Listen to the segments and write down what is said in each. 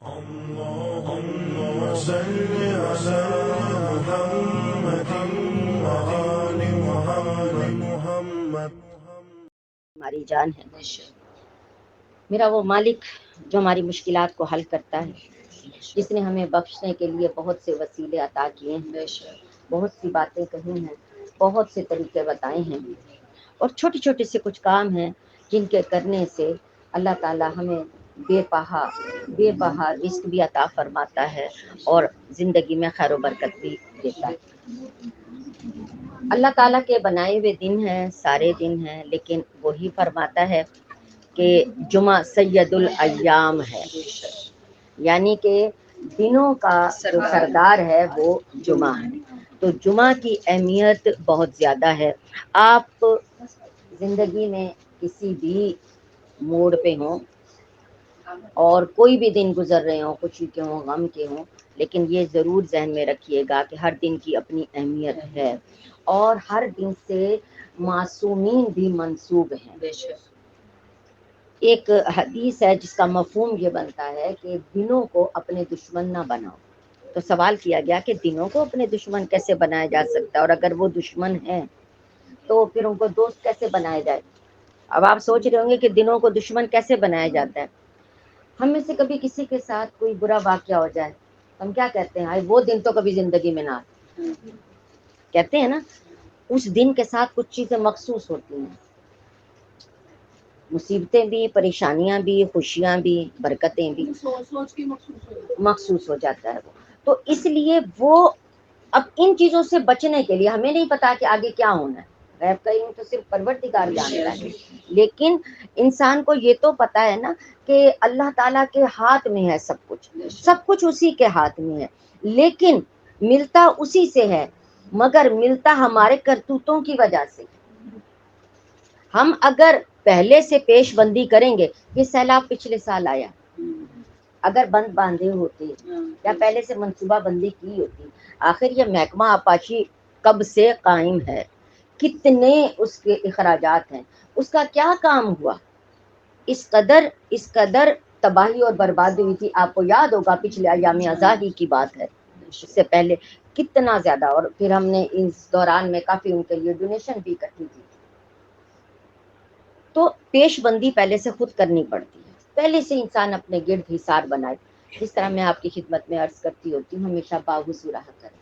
اللهم صل على محمد وآل محمد. ہماری جان ہے. میرا وہ مالک جو ہماری مشکلات کو حل کرتا ہے، جس نے ہمیں بخشنے کے لیے بہت سے وسیلے عطا کیے ہیں، بہت سی باتیں کہی ہیں، بہت سے طریقے بتائے ہیں، اور چھوٹے چھوٹے سے کچھ کام ہیں جن کے کرنے سے اللہ تعالی ہمیں بے بہا رزق بھی عطا فرماتا ہے اور زندگی میں خیر و برکت بھی دیتا ہے. اللہ تعالیٰ کے بنائے ہوئے دن ہیں، سارے دن ہیں، لیکن وہی فرماتا ہے کہ جمعہ سید الایام ہے، یعنی کہ دنوں کا جو سردار ہے وہ جمعہ ہے. تو جمعہ کی اہمیت بہت زیادہ ہے. آپ زندگی میں کسی بھی موڑ پہ ہوں اور کوئی بھی دن گزر رہے ہوں، خوشی کے ہوں، غم کے ہوں، لیکن یہ ضرور ذہن میں رکھیے گا کہ ہر دن کی اپنی اہمیت ہے اور ہر دن سے معصومین بھی منسوب ہیں. ایک حدیث ہے جس کا مفہوم یہ بنتا ہے کہ دنوں کو اپنے دشمن نہ بناؤ. تو سوال کیا گیا کہ دنوں کو اپنے دشمن کیسے بنایا جا سکتا ہے، اور اگر وہ دشمن ہیں تو پھر ان کو دوست کیسے بنایا جائے. اب آپ سوچ رہے ہوں گے کہ دنوں کو دشمن کیسے بنایا جاتا ہے. ہم میں سے کبھی کسی کے ساتھ کوئی برا واقعہ ہو جائے، ہم کیا کہتے ہیں، وہ دن تو کبھی زندگی میں نہ آئے. کہتے ہیں نا، اس دن کے ساتھ کچھ چیزیں مخصوص ہوتی ہیں، مصیبتیں بھی، پریشانیاں بھی، خوشیاں بھی، برکتیں بھی، سوچ کی مخصوص ہو جاتا ہے وہ. تو اس لیے وہ اب ان چیزوں سے بچنے کے لیے ہمیں نہیں پتا کہ آگے کیا ہونا ہے، غیب کا علم تو صرف پروردگار جانتا ہے، لیکن انسان کو یہ تو پتا ہے نا کہ اللہ تعالیٰ کے ہاتھ میں ہے سب کچھ، سب کچھ اسی کے ہاتھ میں ہے، لیکن ملتا اسی سے ہے، مگر ملتا ہمارے کرتوتوں کی وجہ سے. ہم اگر پہلے سے پیش بندی کریں گے، یہ سیلاب پچھلے سال آیا، اگر بند باندھے ہوتے یا پہلے سے منصوبہ بندی کی ہوتی. آخر یہ محکمہ آبپاشی کب سے قائم ہے، کتنے اس کے اخراجات ہیں، اس کا کیا کام ہوا. اس قدر تباہی اور بربادی ہوئی تھی. آپ کو یاد ہوگا پچھلے ایام ازاحی کی بات ہے، اس سے پہلے کتنا زیادہ، اور پھر ہم نے اس دوران میں کافی ان کے لیے ڈونیشن بھی اکٹھی کی. تو پیش بندی پہلے سے خود کرنی پڑتی ہے، پہلے سے انسان اپنے گرد حصار بنائے. جس طرح میں آپ کی خدمت میں عرض کرتی ہوتی ہوں، ہمیشہ باوضو رہا کریں.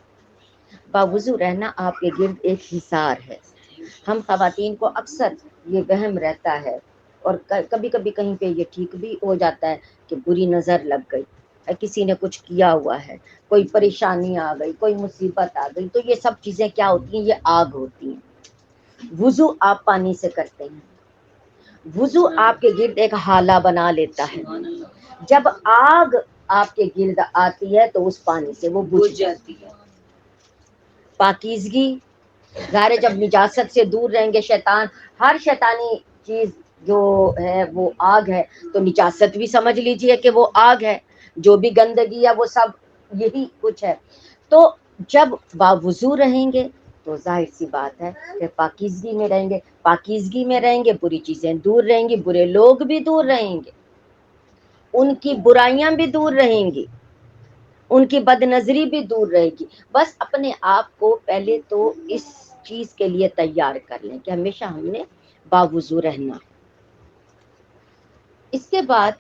باوضو رہنا آپ کے گرد ایک حصار ہے. ہم خواتین کو اکثر یہ وہم رہتا ہے، اور کبھی کبھی کہیں پہ یہ ٹھیک بھی ہو جاتا ہے کہ بری نظر لگ گئی، کسی نے کچھ کیا ہوا ہے، کوئی پریشانی آ گئی، کوئی مصیبت آ گئی. تو یہ سب چیزیں کیا ہوتی ہیں، یہ آگ ہوتی ہیں. وضو آپ پانی سے کرتے ہیں، وضو آپ کے گرد ایک حالہ بنا لیتا ہے. جب آگ آپ کے گرد آتی ہے تو اس پانی سے وہ بجھ جاتی ہے. پاکیزگی ظاہر، جب نجاست سے دور رہیں گے، شیطان ہر شیطانی چیز جو ہے وہ آگ ہے، تو نجاست بھی سمجھ لیجئے کہ وہ آگ ہے، جو بھی گندگی ہے وہ سب یہی کچھ ہے. تو جب باوضو رہیں گے تو ظاہر سی بات ہے کہ پاکیزگی میں رہیں گے. پاکیزگی میں رہیں گے، بری چیزیں دور رہیں گی، برے لوگ بھی دور رہیں گے، ان کی برائیاں بھی دور رہیں گی، ان کی بد نظری بھی دور رہے گی. بس اپنے آپ کو پہلے تو اس چیز کے لیے تیار کر لیں کہ ہمیشہ ہم نے باوضو رہنا. اس کے بعد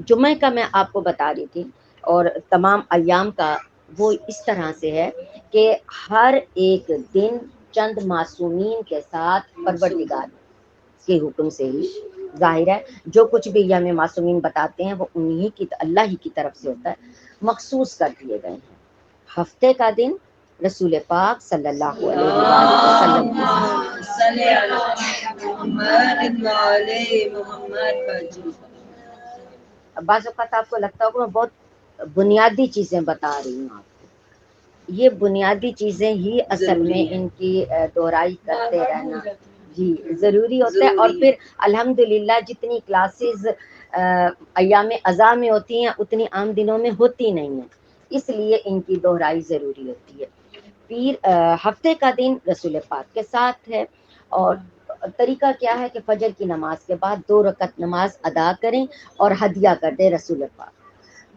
جمعہ کا میں آپ کو بتا رہی تھی، اور تمام ایام کا وہ اس طرح سے ہے کہ ہر ایک دن چند معصومین کے ساتھ پروردگار کے حکم سے ہی، ظاہر ہے جو کچھ بھی یہ ہمیں معصومین بتاتے ہیں وہ انہی کی، اللہ ہی کی طرف سے ہوتا ہے، مخصوص کر دیے گئے ہیں. ہفتے کا دن رسول پاک صلی اللہ علیہ وسلم بعض اوقات آپ کو لگتا ہوگا میں بہت بنیادی چیزیں بتا رہی ہوں آپ کو. یہ بنیادی چیزیں ہی اصل میں ان کی دہرائی کرتے رہنا جی ضروری ہوتا ہے. اور پھر الحمدللہ جتنی کلاسز ایام اذا میں ہوتی ہیں اتنی عام دنوں میں ہوتی نہیں ہیں، اس لیے ان کی دہرائی ضروری ہوتی ہے. پیر ہفتے کا دن رسول پاک کے ساتھ ہے، اور طریقہ کیا ہے کہ فجر کی نماز کے بعد 2 رکعت نماز ادا کریں اور ہدیہ کر دیں رسول پاک.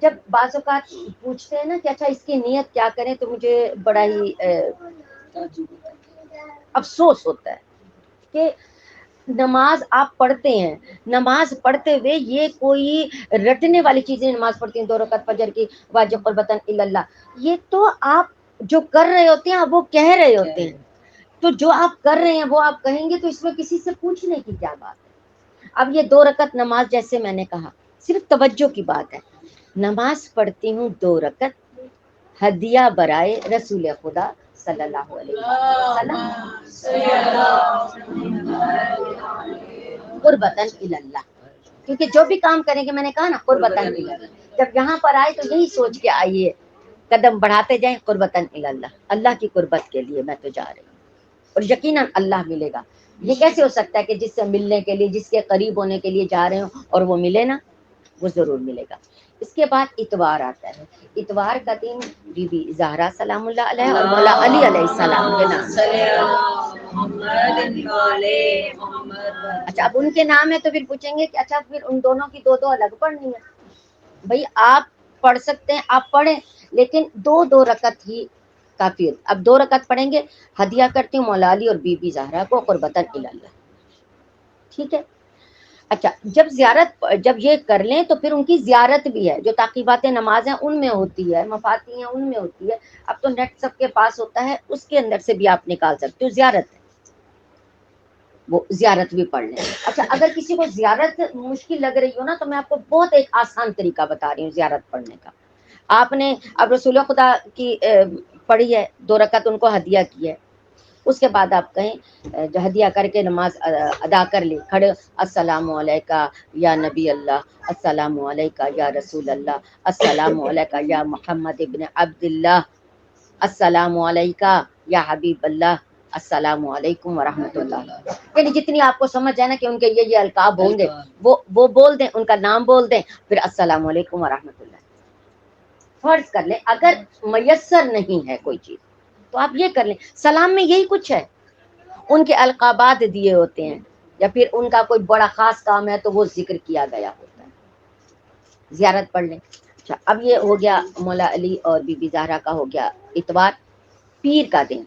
جب بعض اوقات پوچھتے ہیں نا کہ اچھا اس کی نیت کیا کریں، تو مجھے بڑا ہی افسوس ہوتا ہے کہ نماز آپ پڑھتے ہیں، نماز پڑھتے ہوئے یہ کوئی رٹنے والی چیزیں نماز پڑھتی ہیں، 2 رکعت فجر کی، واجب قربتاً الا اللہ، یہ تو آپ جو کر رہے ہوتے ہیں آپ وہ کہہ رہے ہوتے ہیں، تو جو آپ کر رہے ہیں وہ آپ کہیں گے، تو اس میں کسی سے پوچھنے کی کیا بات ہے؟ اب یہ 2 رکعت نماز جیسے میں نے کہا صرف توجہ کی بات ہے، نماز پڑھتی ہوں 2 رکعت ہدیہ برائے رسول خدا صلی اللہ علیہ وسلم قربتاً الی اللہ، کیونکہ جو بھی کام کریں گے، میں نے کہا نا قربتاً الی اللہ، جب یہاں پر آئے تو یہی سوچ کے آئیے، قدم بڑھاتے جائیں قربتاً الی اللہ، اللہ کی قربت کے لیے میں تو جا رہی ہوں، اور یقیناً اللہ ملے گا۔ یہ کیسے ہو سکتا ہے کہ جس سے ملنے کے لیے، جس کے قریب ہونے کے لیے جا رہے ہوں اور وہ ملے نا، وہ ضرور ملے گا۔ اس کے بعد اتوار آتا ہے، اتوار کا دن بی بی زہرا سلام اللہ علیہ اور مولا علی علیہ السلام کے نام اچھا، اب ان کے نام ہے تو پھر پوچھیں گے کہ اچھا پھر ان دونوں کی 2 الگ پڑھنی ہے؟ بھئی آپ پڑھ سکتے ہیں، آپ پڑھیں، لیکن 2 رکعت ہی کافی ہے۔ اب 2 رکعت پڑھیں گے، ہدیہ کرتی ہوں مولا علی اور بی بی زہرا کو قربتاً الی اللہ، ٹھیک ہے۔ اچھا، جب یہ کر لیں تو پھر ان کی زیارت بھی ہے، جو تعقیبات نماز ہیں ان میں ہوتی ہے، مفاتی ہیں ان میں ہوتی ہے، اب تو نیٹ سب کے پاس ہوتا ہے، اس کے اندر سے بھی آپ نکال سکتے ہو، زیارت ہے، وہ زیارت بھی پڑھ لیں۔ اچھا، اگر کسی کو زیارت مشکل لگ رہی ہو نا، تو میں آپ کو بہت ایک آسان طریقہ بتا رہی ہوں زیارت پڑھنے کا۔ آپ نے اب رسول خدا کی پڑھی ہے، 2 رکعت ان کو ہدیہ کی ہے، اس کے بعد آپ کہیں جو ہدیہ کر کے نماز ادا کر لی، کھڑے السلام علیکہ یا نبی اللہ، السلام علیکہ یا رسول اللہ، السلام علیکہ یا محمد ابن عبداللہ، السلام علیکہ یا حبیب اللہ، السلام علیکم ورحمۃ اللہ، یعنی جتنی آپ کو سمجھ ہے نا کہ ان کے یہ القاب ہوں گے، وہ بول دیں، ان کا نام بول دیں، پھر السلام علیکم ورحمۃ اللہ فرض کر لیں۔ اگر میسر نہیں ہے کوئی چیز تو آپ یہ کر لیں، سلام میں یہی کچھ ہے، ان کے القابات دیے ہوتے ہیں، یا پھر ان کا کوئی بڑا خاص کام ہے تو وہ ذکر کیا گیا ہوتا ہے، زیارت پڑھ لیں۔ اچھا، اب یہ ہو گیا مولا علی اور بی بی زہرا کا ہو گیا اتوار۔ پیر کا دن،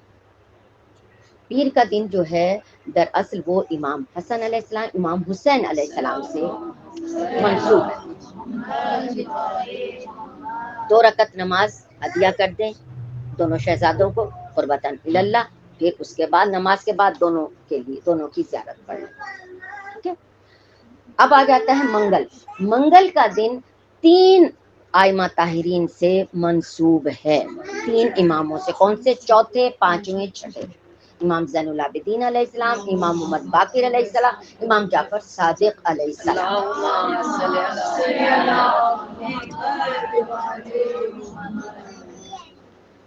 پیر کا دن جو ہے دراصل وہ امام حسن علیہ السلام، امام حسین علیہ السلام سے منسوب ہے۔ 2 رکعت نماز ہدیہ کر دیں دونوں شہزادوں کو قربتاً الی اللہ، پھر اس کے بعد نماز کے بعد دونوں کے لیے دونوں کی زیارت پڑھ لیں، ٹھیک ہے۔ اب آ جاتا ہے منگل۔ منگل کا دن 3 ائمہ طاہرین سے منسوب ہے، 3 اماموں سے، کون سے؟ چوتھے، پانچویں، چھٹے، امام زین العابدین علیہ السلام، امام محمد باقر علیہ السلام، امام جعفر صادق علیہ السلام۔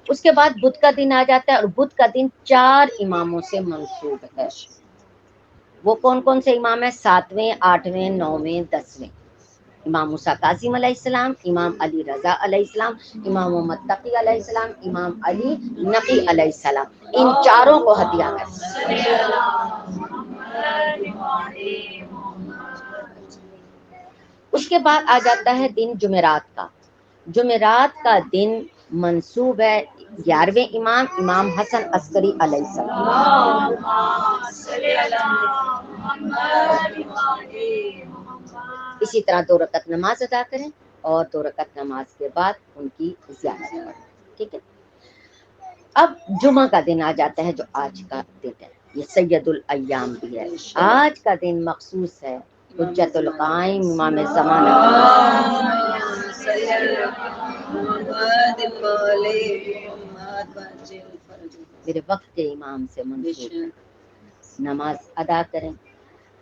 اس کے بعد بدھ کا دن آ جاتا ہے، اور بدھ کا دن 4 اماموں سے منسوب ہے۔ وہ کون کون سے امام ہیں؟ 7ویں، 8ویں، 9ویں، 10ویں۔ امام موسیٰ کاظم علیہ السلام، امام علی رضا علیہ السلام، امام محمد تقی علیہ السلام، امام علی نقی علیہ السلام، ان 4 کو ہدیہ کریں۔ اس کے بعد آ جاتا ہے دن جمعرات کا۔ جمعرات کا دن منسوب ہے 11ویں امام، امام حسن عسکری علیہ السلام۔ اسی طرح 2 رکعت نماز ادا کریں، اور 2 رکعت نماز کے بعد ان کی زیارت پڑھیں، ٹھیک ہے۔ اب جمعہ کا دن آ جاتا ہے، جو آج کا دن ہے، یہ سید الایام بھی ہے، آج کا دن مخصوص ہے حجت القائم امام زمانہ، میرے وقت کے امام سے منسوب ہے، نماز ادا کریں۔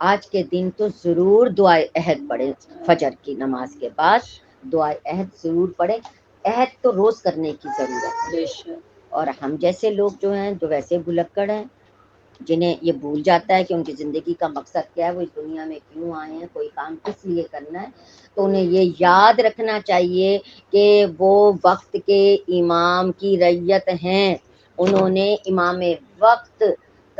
آج کے دن تو ضرور دعائے عہد پڑھیں، فجر کی نماز کے بعد دعائے عہد ضرور پڑھیں، عہد تو روز کرنے کی ضرورت ہے، اور ہم جیسے لوگ جو ہیں، جو ویسے بھلکڑ ہیں، جنہیں یہ بھول جاتا ہے کہ ان کی زندگی کا مقصد کیا ہے، وہ اس دنیا میں کیوں آئے ہیں، کوئی کام کس لیے کرنا ہے، تو انہیں یہ یاد رکھنا چاہیے کہ وہ وقت کے امام کی رعیت ہیں، انہوں نے امام وقت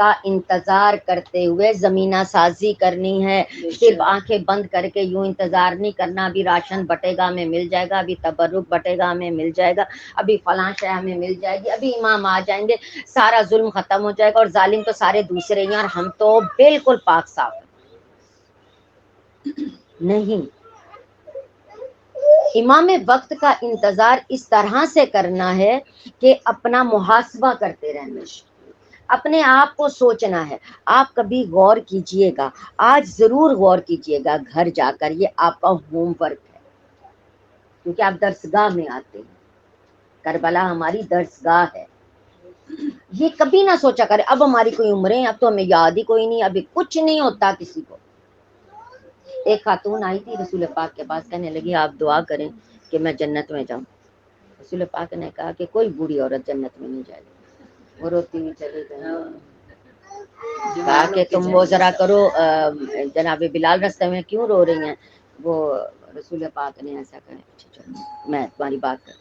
کا انتظار کرتے ہوئے زمینہ سازی کرنی ہے. صرف آنکھیں بند کر کے یوں انتظار نہیں کرنا ابھی راشن بٹے گا ہمیں مل جائے گا, ابھی تبرک بٹے گا ہمیں مل جائے گا, ابھی فلاں شے ہمیں مل جائے گی, ابھی امام آ جائیں گے سارا ظلم ختم ہو جائے گا, اور ظالم تو سارے دوسرے ہی ہیں اور ہم تو بالکل پاک صاف ہیں. نہیں, امام وقت کا انتظار اس طرح سے کرنا ہے کہ اپنا محاسبہ کرتے رہنا, اپنے آپ کو سوچنا ہے. آپ کبھی غور کیجئے گا, آج ضرور غور کیجئے گا گھر جا کر, یہ آپ کا ہوم ورک ہے کیونکہ آپ درسگاہ میں آتے ہیں, کربلا ہماری درسگاہ ہے. یہ کبھی نہ سوچا کرے اب ہماری کوئی عمریں, اب تو ہمیں یاد ہی کوئی نہیں, ابھی کچھ نہیں ہوتا کسی کو. ایک خاتون آئی تھی رسول پاک کے پاس, کہنے لگی آپ دعا کریں کہ میں جنت میں جاؤں. رسول پاک نے کہا کہ کوئی بوڑھی عورت جنت میں نہیں جائے گی. وہ روتی ہوئی چلی گئی. کہا کہ تم وہ ذرا کرو, جناب بلال رستے میں کیوں رو رہی ہیں؟ وہ رسول پاک نے ایسا کہا, میں تمہاری بات کر,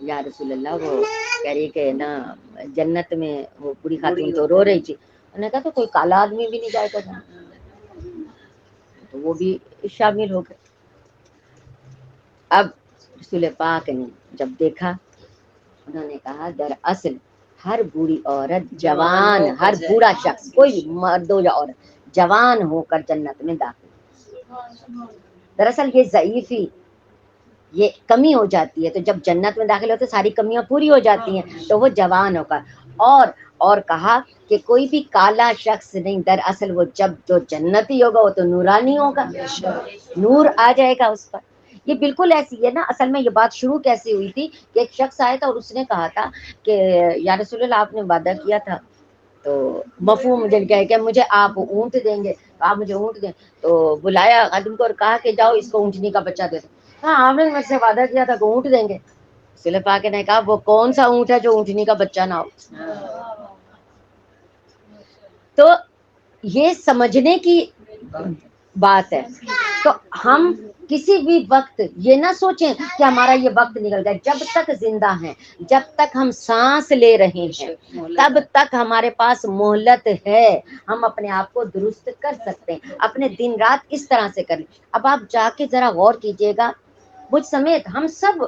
یا رسول اللہ وہ کہہ رہی کہ نا جنت میں وہ بوڑھی خاتون تو رو رہی تھی. انہوں نے کہا تو کوئی کالا آدمی بھی نہیں جائے گا جنت, تو وہ بھی شامل ہو گئے. اب رسول پاک نے جب دیکھا, انہوں نے کہا دراصل ہر بوڑھی عورت جوان, ہر بوڑھا شخص کوئی مرد ہو یا عورت جوان ہو کر جنت میں داخل. دراصل یہ ضعیفی, یہ کمی ہو جاتی ہے, تو جب جنت میں داخل ہوتے ساری کمیاں پوری ہو جاتی ہیں, تو وہ جوان ہو کر. اور کہا کہ کوئی بھی کالا شخص نہیں, دراصل وہ جب جو جنتی ہوگا وہ تو نورانی ہوگا, نور آ جائے گا اس پر. یہ بالکل ایسی ہے نا. اصل میں یہ بات شروع کیسے ہوئی تھی کہ ایک شخص آیا تھا اور اس نے کہا تھا کہ یا رسول اللہ آپ نے وعدہ کیا تھا, تو مفہوم کہ مجھے آپ اونٹ دیں گے, آپ مجھے اونٹ دیں. تو بلایا خادم کو اور کہا کہ جاؤ اس کو اونٹنی کا بچہ دے دو. ہاں آپ نے مجھ سے وعدہ کیا تھا کہ اونٹ دیں گے. رسول پاک نے کہا وہ کون سا اونٹ ہے جو اونٹنی کا بچہ نہ ہو. تو یہ سمجھنے کی بات ہے. تو ہم کسی بھی وقت یہ نہ سوچیں کہ ہمارا یہ وقت نکل گیا. جب تک زندہ ہیں, جب تک ہم سانس لے رہے ہیں, تب تک ہمارے پاس مہلت ہے, ہم اپنے آپ کو درست کر سکتے ہیں, اپنے دن رات اس طرح سے کریں. اب آپ جا کے ذرا غور کیجئے گا, مجھ سمیت ہم سب,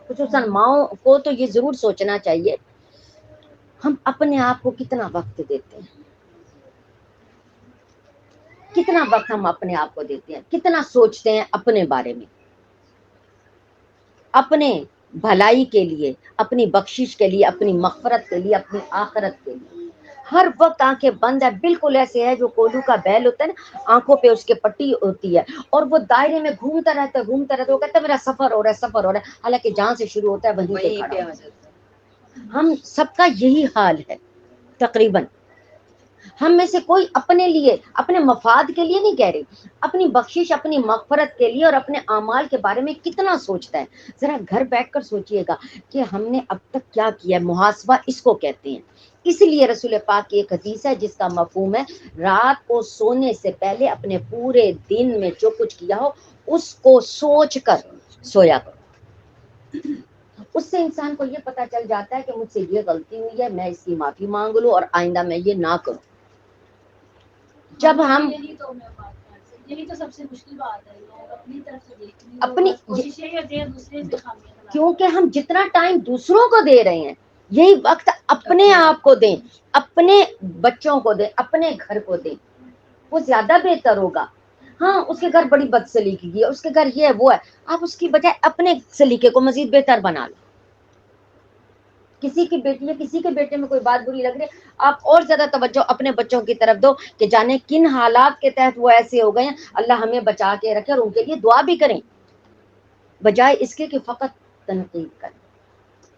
خصوصاً ماؤں کو تو یہ ضرور سوچنا چاہیے ہم اپنے آپ کو کتنا وقت دیتے ہیں, کتنا وقت ہم اپنے آپ کو دیتے ہیں, کتنا سوچتے ہیں اپنے بارے میں, اپنے بھلائی کے لیے, اپنی بخشش کے لیے, اپنی مغفرت کے لیے, اپنی آخرت کے لیے. ہر وقت آنکھیں بند ہے, بالکل ایسے ہے جو کولو کا بیل ہوتا ہے نا, آنکھوں پہ اس کے پٹی ہوتی ہے اور وہ دائرے میں گھومتا رہتا ہے, وہ کہتا ہے میرا سفر ہو رہا ہے, حالانکہ جہاں سے شروع ہوتا ہے وہیں پہ کھڑا ہوتا ہے. ہم سب کا یہی حال ہے تقریباً. ہم میں سے کوئی اپنے لیے, اپنے مفاد کے لیے نہیں کہہ رہی, اپنی بخشش, اپنی مغفرت کے لیے اور اپنے اعمال کے بارے میں کتنا سوچتا ہے. ذرا گھر بیٹھ کر سوچئے گا کہ ہم نے اب تک کیا کیا ہے. محاسبہ اس کو کہتے ہیں. اس لیے رسول پاک کی ایک حدیث ہے جس کا مفہوم ہے رات کو سونے سے پہلے اپنے پورے دن میں جو کچھ کیا ہو اس کو سوچ کر سویا کرو. اس سے انسان کو یہ پتا چل جاتا ہے کہ مجھ سے یہ غلطی ہوئی ہے, میں اس کی معافی مانگ لوں اور آئندہ میں یہ نہ کروں. جب ہم یہی تو سب سے مشکل بات ہے, لوگ اپنی طرف سے دیکھیں, اپنی کوششیں کرتے ہیں دوسرے سے خامیاں تلاش. کیونکہ ہم جتنا ٹائم دوسروں کو دے رہے ہیں یہی وقت اپنے آپ کو دیں, اپنے بچوں کو دیں, اپنے گھر کو دیں, وہ زیادہ بہتر ہوگا. ہاں اس کے گھر بڑی بد سلیقگی ہے, اس کے گھر یہ ہے وہ ہے, آپ اس کی بجائے اپنے سلیقے کو مزید بہتر بنا لو. کسی کی بیٹی ہے, کسی کے بیٹے میں کوئی بات بری لگ رہی ہے, آپ اور زیادہ توجہ اپنے بچوں کی طرف دو کہ جانے کن حالات کے تحت وہ ایسے ہو گئے ہیں, اللہ ہمیں بچا کے رکھے, اور ان کے لیے دعا بھی کریں بجائے اس کے کہ فقط تنقید کریں.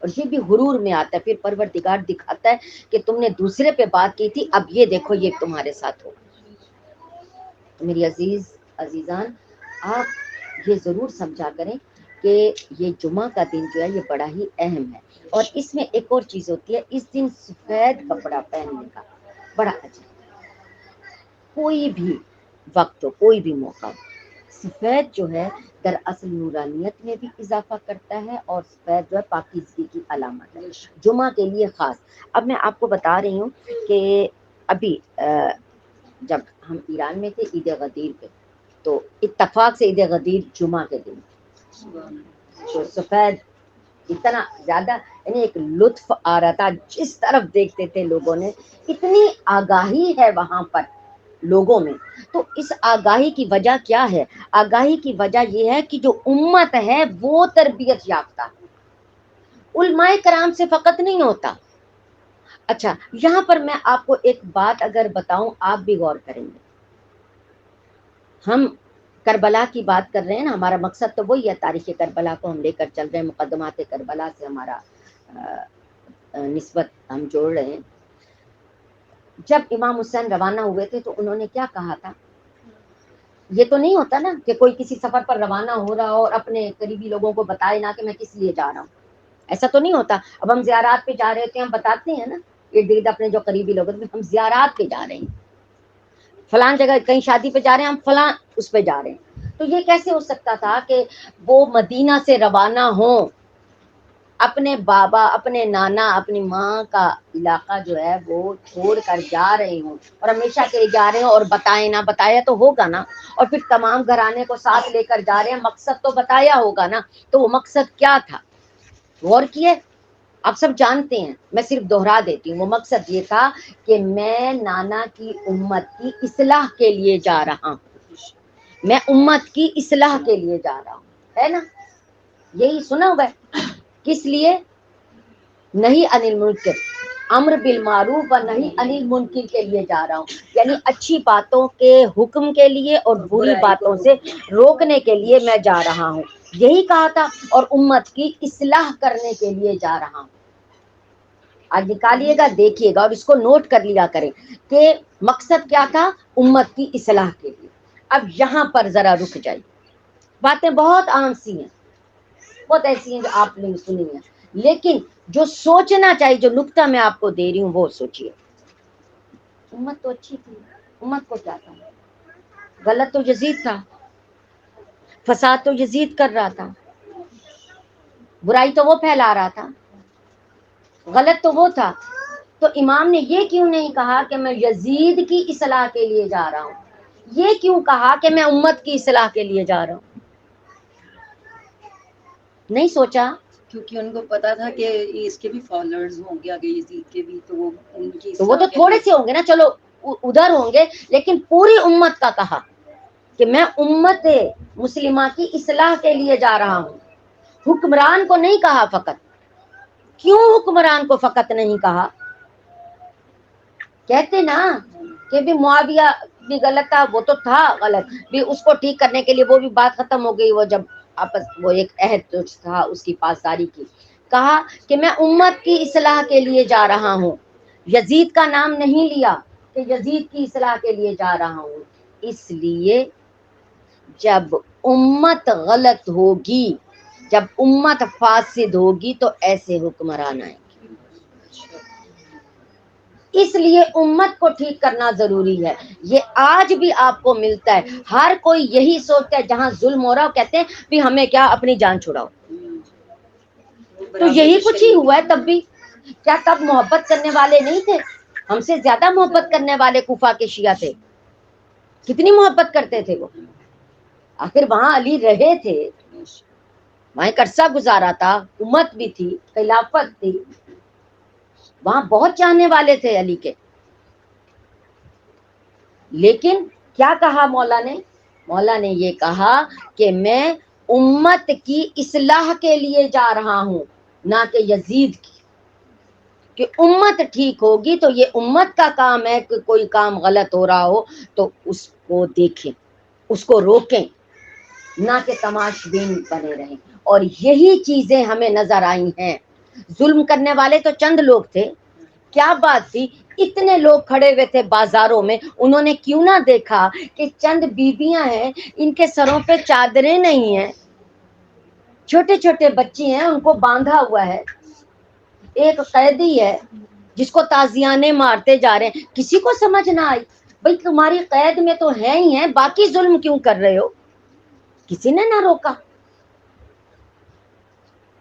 اور یہ بھی غرور میں آتا ہے, پھر پروردگار دکھاتا ہے کہ تم نے دوسرے پہ بات کی تھی, اب یہ دیکھو یہ تمہارے ساتھ ہوگا. میری عزیزان, آپ یہ ضرور سمجھا کریں کہ یہ جمعہ کا دن جو ہے یہ بڑا ہی اہم ہے. اور اس میں ایک اور چیز ہوتی ہے, اس دن سفید کپڑا پہننے کا بڑا اجر. کوئی بھی وقت ہو, کوئی بھی موقع ہو, سفید جو ہے دراصل نورانیت میں بھی اضافہ کرتا ہے, اور سفید جو ہے پاکیزگی کی علامت ہے, جمعہ کے لیے خاص. اب میں آپ کو بتا رہی ہوں کہ ابھی جب ہم ایران میں تھے عید غدیر پہ، تو اتفاق سے عید غدیر جمعہ کے دن، تو سفید اتنا زیادہ، یعنی ایک لطف آ رہا تھا جس طرف دیکھتے تھے لوگوں نے، اتنی آگاہی ہے وہاں پر لوگوں میں. تو اس آگاہی کی وجہ کیا ہے؟ آگاہی کی وجہ یہ ہے کہ جو امت ہے وہ تربیت یافتہ ہے. علماء کرام سے فقط نہیں ہوتا. اچھا یہاں پر میں آپ کو ایک بات اگر بتاؤں، آپ بھی غور کریں گے. ہم کربلا کی بات کر رہے ہیں نا، ہمارا مقصد تو وہی ہے، تاریخ کربلا کو ہم لے کر چل رہے ہیں، مقدمات کربلا سے ہمارا نسبت ہم جوڑ رہے ہیں. جب امام حسین روانہ ہوئے تھے تو انہوں نے کیا کہا تھا؟ یہ تو نہیں ہوتا نا کہ کوئی کسی سفر پر روانہ ہو رہا ہو اور اپنے قریبی لوگوں کو بتائے نہ کہ میں کس لیے جا رہا ہوں. ایسا تو نہیں ہوتا. اب ہم زیارات پہ جا رہے تھے، ہم بتاتے ہیں نا ارد گرد اپنے جو قریبی لوگ ہیں، ہم زیارات پہ جا رہے ہیں، فلان جگہ کہیں شادی پہ جا رہے ہیں، ہم فلان اس پہ جا رہے ہیں. تو یہ کیسے ہو سکتا تھا کہ وہ مدینہ سے روانہ ہوں، اپنے بابا، اپنے نانا، اپنی ماں کا علاقہ جو ہے وہ چھوڑ کر جا رہے ہوں اور ہمیشہ کے لیے جا رہے ہوں، اور بتائیں نہ بتایا تو ہوگا نا، اور پھر تمام گھرانے کو ساتھ لے کر جا رہے ہیں، مقصد تو بتایا ہوگا نا. تو وہ مقصد کیا تھا؟ غور کیے؟ آپ سب جانتے ہیں، میں صرف دوہرا دیتی ہوں. وہ مقصد یہ تھا کہ میں نانا کی امت کی اصلاح کے لیے جا رہا ہوں، میں امت کی اصلاح کے لیے جا رہا ہوں، ہے نا؟ یہی سنا ہوا ہے. کس لیے؟ نہیں انل منکر، امر بالمعروف و نہیں انل منکر کے لیے جا رہا ہوں، یعنی اچھی باتوں کے حکم کے لیے اور بری باتوں سے روکنے کے لیے میں جا رہا ہوں. یہی کہا تھا، اور امت کی اصلاح کرنے کے لیے جا رہا ہوں. آج نکالیے گا، دیکھیے گا اور اس کو نوٹ کر لیا کریں کہ مقصد کیا تھا؟ امت کی اصلاح کے لیے. اب یہاں پر ذرا رک جائیے. باتیں بہت عام سی ہیں، بہت ایسی ہیں جو آپ نے سنی ہیں، لیکن جو سوچنا چاہیے، جو نقطہ میں آپ کو دے رہی ہوں وہ سوچیے. امت تو اچھی تھی، امت کو کیا تھا؟ غلط تو یزید تھا، فساد تو یزید کر رہا تھا، برائی تو وہ پھیلا رہا تھا، غلط تو وہ تھا. تو امام نے یہ کیوں نہیں کہا کہ میں یزید کی اصلاح کے لیے جا رہا ہوں؟ یہ کیوں کہا کہ میں امت کی اصلاح کے لیے جا رہا ہوں؟ نہیں سوچا؟ کیونکہ ان کو پتا تھا کہ اس کے بھی فالوورز ہوں گے آگے یزید کے بھی، تو وہ ان کی تو وہ تو تھوڑے سے ہوں گے نا، چلو ادھر ہوں گے، لیکن پوری امت کا کہا کہ میں امت مسلمہ کی اصلاح کے لیے جا رہا ہوں. حکمران کو نہیں کہا فقط. کیوں حکمران کو فقط نہیں کہا؟ کہتے نا کہ بھی معاویہ بھی غلط تھا، وہ تو تھا غلط بھی، اس کو ٹھیک کرنے کے لیے وہ بھی بات ختم ہو گئی. وہ جب آپس وہ ایک عہد جو تھا اس کی پاسداری کی، کہا کہ میں امت کی اصلاح کے لیے جا رہا ہوں. یزید کا نام نہیں لیا کہ یزید کی اصلاح کے لیے جا رہا ہوں. اس لیے جب امت غلط ہوگی، جب امت فاسد ہوگی تو ایسے حکمران آئیں گے. اس لیے امت کو ٹھیک کرنا ضروری ہے. یہ آج بھی آپ کو ملتا ہے. ہر کوئی یہی سوچتا ہے جہاں ظلم ہو رہا ہو کہتے ہیں بھی ہمیں کیا، اپنی جان چھڑاؤ. تو یہی کچھ ہی ہوا ہے. تب بھی کیا تب محبت کرنے والے نہیں تھے؟ ہم سے زیادہ محبت کرنے والے کوفہ کے شیعہ تھے. کتنی محبت کرتے تھے وہ. آخر وہاں علی رہے تھے، وہاں ایک عرصہ گزارا تھا، امت بھی تھی، خلافت تھی، وہاں بہت چاہنے والے تھے علی کے. لیکن کیا کہا مولا نے؟ مولا نے یہ کہا کہ میں امت کی اصلاح کے لیے جا رہا ہوں، نہ کہ یزید کی. کہ امت ٹھیک ہوگی تو یہ امت کا کام ہے کہ کوئی کام غلط ہو رہا ہو تو اس کو دیکھیں، اس کو روکیں، نہ کہ تماش بین بنے رہیں. اور یہی چیزیں ہمیں نظر آئی ہیں. ظلم کرنے والے تو چند لوگ تھے. کیا بات تھی، اتنے لوگ کھڑے ہوئے تھے بازاروں میں، انہوں نے کیوں نہ دیکھا کہ چند بیویاں ہیں، ان کے سروں پہ چادریں نہیں ہیں، چھوٹے چھوٹے بچے ہیں، ان کو باندھا ہوا ہے، ایک قیدی ہے جس کو تازیانے مارتے جا رہے ہیں. کسی کو سمجھ نہ آئی بھئی تمہاری قید میں تو ہے ہی ہیں، باقی ظلم کیوں کر رہے ہو؟ کسی نے نہ روکا.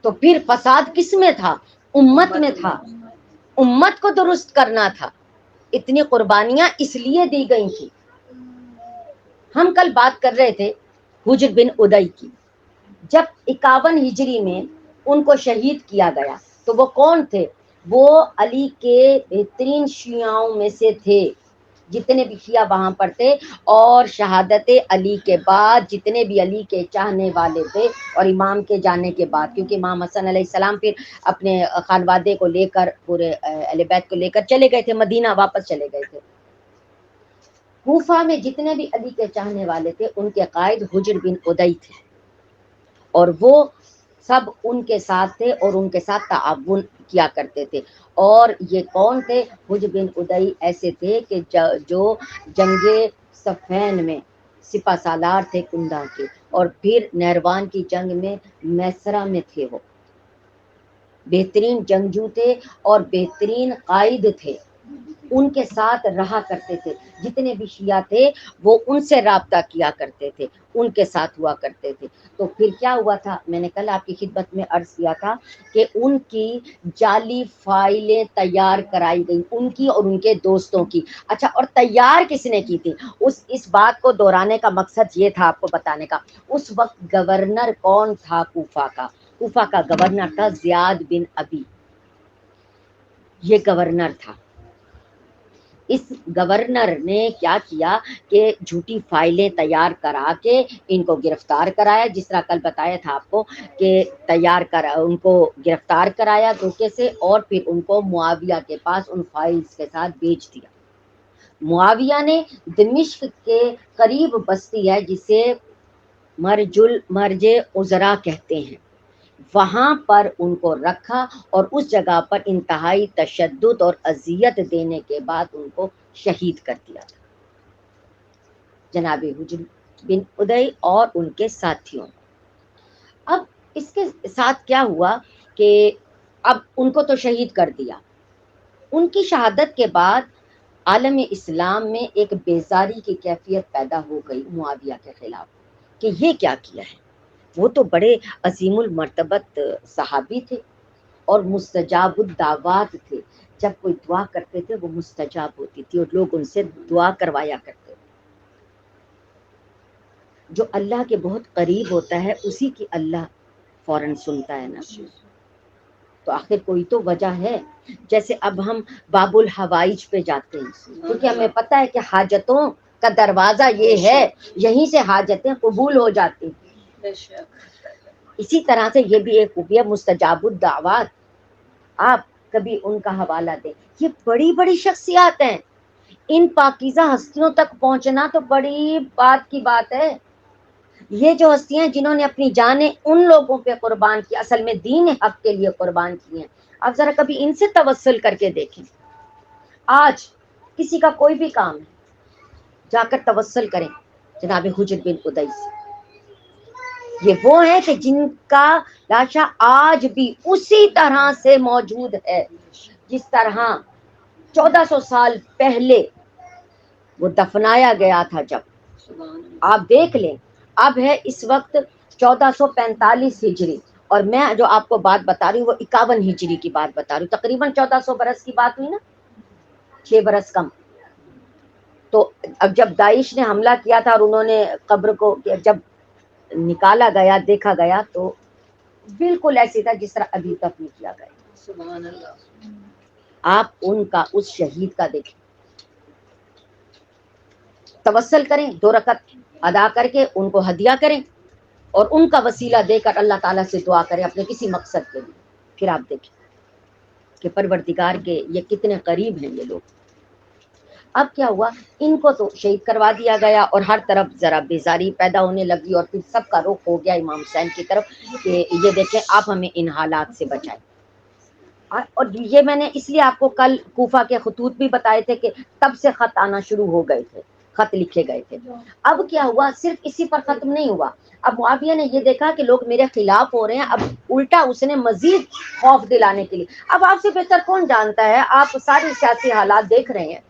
تو پھر فساد کس میں تھا؟ امت میں تھا. امت کو درست کرنا تھا. اتنی قربانیاں اس لیے دی گئی تھی. ہم کل بات کر رہے تھے حجر بن ادئی کی. جب 51 ہجری میں ان کو شہید کیا گیا تو وہ کون تھے؟ وہ علی کے بہترین شیعوں میں سے تھے، جتنے بھی شیعہ وہاں پر تھے. اور شہادت علی کے بعد جتنے بھی علی کے چاہنے والے تھے اور امام کے جانے کے بعد، کیونکہ امام حسن علیہ السلام پھر اپنے خانوادے کو لے کر پورے اہل بیت کو لے کر چلے گئے تھے، مدینہ واپس چلے گئے تھے. کوفہ میں جتنے بھی علی کے چاہنے والے تھے ان کے قائد حجر بن ادئی تھے، اور وہ سب ان کے ساتھ تھے اور ان کے ساتھ تعاون کیا کرتے تھے. اور یہ کون تھے؟ حجر بن ادئی ایسے تھے کہ جو جنگ صفین میں سپہ سالار تھے کندہ کے، اور پھر نہروان کی جنگ میں میسرہ میں تھے. وہ بہترین جنگجو تھے اور بہترین قائد تھے، ان کے ساتھ رہا کرتے تھے. جتنے بھی شیعہ تھے وہ ان سے رابطہ کیا کرتے تھے، ان کے ساتھ ہوا کرتے تھے. تو پھر کیا ہوا تھا، میں نے کل آپ کی خدمت میں عرض کیا تھا کہ ان کی جعلی فائلیں تیار کرائی گئی، ان کی اور ان کے دوستوں کی. اچھا، اور تیار کس نے کی تھی؟ اس بات کو دہرانے کا مقصد یہ تھا آپ کو بتانے کا. اس وقت گورنر کون تھا کوفہ کا؟ کوفہ کا گورنر تھا زیاد بن ابی. یہ گورنر تھا. اس گورنر نے کیا کیا کہ جھوٹی فائلیں تیار کرا کے ان کو گرفتار کرایا، جس طرح کل بتایا تھا آپ کو کہ ان کو گرفتار کرایا دھوکے سے، اور پھر ان کو معاویہ کے پاس ان فائلز کے ساتھ بیچ دیا. معاویہ نے دمشق کے قریب بستی ہے جسے مرج عذرا کہتے ہیں، وہاں پر ان کو رکھا اور اس جگہ پر انتہائی تشدد اور اذیت دینے کے بعد ان کو شہید کر دیا تھا، جناب حجر بن ادئی اور ان کے ساتھیوں. اب اس کے ساتھ کیا ہوا کہ اب ان کو تو شہید کر دیا. ان کی شہادت کے بعد عالم اسلام میں ایک بیزاری کی کیفیت پیدا ہو گئی معاویہ کے خلاف کہ یہ کیا کیا ہے. وہ تو بڑے عظیم المرتبت صحابی تھے اور مستجاب الدعوات تھے. جب کوئی دعا کرتے تھے وہ مستجاب ہوتی تھی اور لوگ ان سے دعا کروایا کرتے تھے. جو اللہ کے بہت قریب ہوتا ہے اسی کی اللہ فوراً سنتا ہے نا. تو آخر کوئی تو وجہ ہے. جیسے اب ہم باب الحوائج پہ جاتے ہیں کیونکہ ہمیں پتہ ہے کہ حاجتوں کا دروازہ یہ ہے، یہیں سے حاجتیں قبول ہو جاتی ہیں. اسی طرح سے یہ بھی ایک خوبی ہے مستجاب الدعوات. آپ کبھی ان کا حوالہ دیں. یہ بڑی بڑی شخصیات ہیں، ان پاکیزہ ہستیوں تک پہنچنا تو بڑی بات کی بات ہے. یہ جو ہستیاں جنہوں نے اپنی جانیں ان لوگوں پہ قربان کی، اصل میں دین حق کے لیے قربان کی ہیں. آپ ذرا کبھی ان سے توسل کر کے دیکھیں. آج کسی کا کوئی بھی کام ہے جا کر توسل کریں جناب حجر بن ادئی سے. یہ وہ ہیں کہ جن کا لاشا آج بھی اسی طرح سے موجود ہے جس طرح 1400 سال پہلے وہ دفنایا گیا تھا. جب آپ دیکھ لیں اب ہے اس وقت 1445 ہجری، اور میں جو آپ کو بات بتا رہی ہوں وہ 51 ہجری کی بات بتا رہی ہوں. تقریباً 1400 برس کی بات ہوئی نا، 6 برس کم. تو اب جب داعش نے حملہ کیا تھا اور انہوں نے قبر کو جب نکالا گیا دیکھا گیا تو بالکل ایسی تھا جس طرح ابھی تک نہیں کیا گیا. سبحان اللہ. آپ ان کا اس شہید کا دیکھیں، توسل کریں، 2 رکعت ادا کر کے ان کو ہدیہ کریں اور ان کا وسیلہ دے کر اللہ تعالیٰ سے دعا کریں اپنے کسی مقصد کے لیے. پھر آپ دیکھیں کہ پروردگار کے یہ کتنے قریب ہیں یہ لوگ. اب کیا ہوا، ان کو تو شہید کروا دیا گیا اور ہر طرف ذرا بیزاری پیدا ہونے لگی اور پھر سب کا رخ ہو گیا امام حسین کی طرف کہ یہ دیکھیں آپ ہمیں ان حالات سے بچائیں. اور یہ میں نے اس لیے آپ کو کل کوفہ کے خطوط بھی بتائے تھے کہ تب سے خط آنا شروع ہو گئے تھے، خط لکھے گئے تھے. اب کیا ہوا، صرف اسی پر ختم نہیں ہوا. اب معاویہ نے یہ دیکھا کہ لوگ میرے خلاف ہو رہے ہیں، اب الٹا اس نے مزید خوف دلانے کے لیے، اب آپ سے بہتر کون جانتا ہے، آپ ساری سیاسی حالات دیکھ رہے ہیں،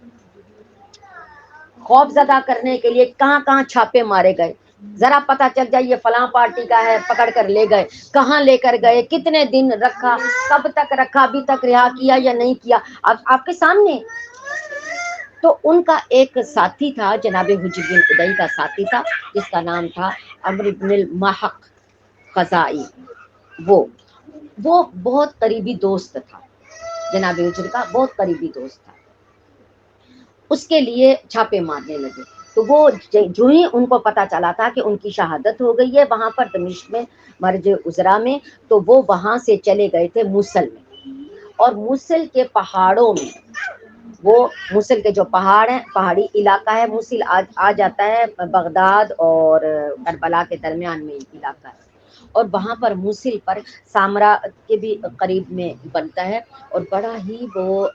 خوف زدہ کرنے کے لیے کہاں کہاں چھاپے مارے گئے. ذرا پتہ چل جائے یہ فلاں پارٹی کا ہے، پکڑ کر لے گئے، کہاں لے کر گئے، کتنے دن رکھا، کب تک رکھا، ابھی تک رہا کیا یا نہیں کیا. اب آپ کے سامنے تو ان کا ایک ساتھی تھا، جناب حجر بن ادئی کا ساتھی تھا، جس کا نام تھا عمرو بن المحق خزائی. وہ بہت قریبی دوست تھا، جناب حجر کا بہت قریبی دوست تھا. اس کے لیے چھاپے مارنے لگے. تو وہ جو ہی ان کو پتا چلا تھا کہ ان کی شہادت ہو گئی ہے وہاں پر دمشق میں مرج عذرا میں، تو وہ وہاں سے چلے گئے تھے موصل میں. اور موصل کے پہاڑوں میں، وہ موصل کے جو پہاڑ ہیں، پہاڑی علاقہ ہے، موصل آ جاتا ہے بغداد اور کربلا کے درمیان میں علاقہ ہے. اور وہاں پر موصل پر سامرا کے بھی قریب میں بنتا ہے، اور بڑا ہی وہ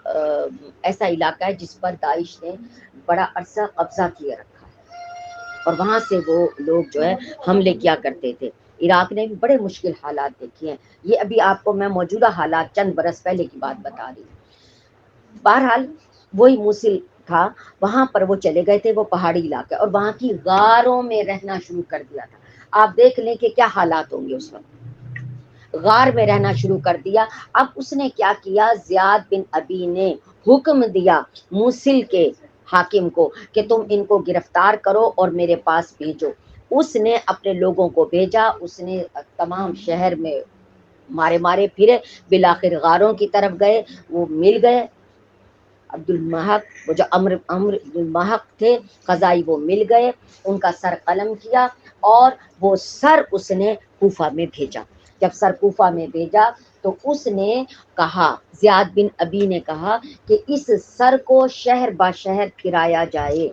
ایسا علاقہ ہے جس پر داعش نے بڑا عرصہ قبضہ کیے رکھا ہے، اور وہاں سے وہ لوگ جو ہے حملے کیا کرتے تھے. عراق نے بھی بڑے مشکل حالات دیکھے ہیں. یہ ابھی آپ کو میں موجودہ حالات چند برس پہلے کی بات بتا رہی ہوں. بہرحال وہی موصل تھا، وہاں پر وہ چلے گئے تھے، وہ پہاڑی علاقہ، اور وہاں کی غاروں میں رہنا شروع کر دیا تھا. آپ دیکھ لیں کہ کیا حالات ہوں گے اس وقت. غار میں رہنا شروع کر دیا. اب اس نے کیا کیا، زیاد بن ابی نے حکم دیا موصل کے حاکم کو کہ تم ان کو گرفتار کرو اور میرے پاس بھیجو. اس نے اپنے لوگوں کو بھیجا، اس نے تمام شہر میں مارے پھرے، بالآخر غاروں کی طرف گئے. وہ مل گئے عبد المحق، وہ جو عمر المحق تھے قضائی، وہ مل گئے، ان کا سر قلم کیا، اور وہ سر اس نے کوفہ میں بھیجا. جب سر کوفہ میں بھیجا تو اس نے کہا، زیاد بن ابی نے کہا کہ اس سر کو شہر با شہر پھرایا جائے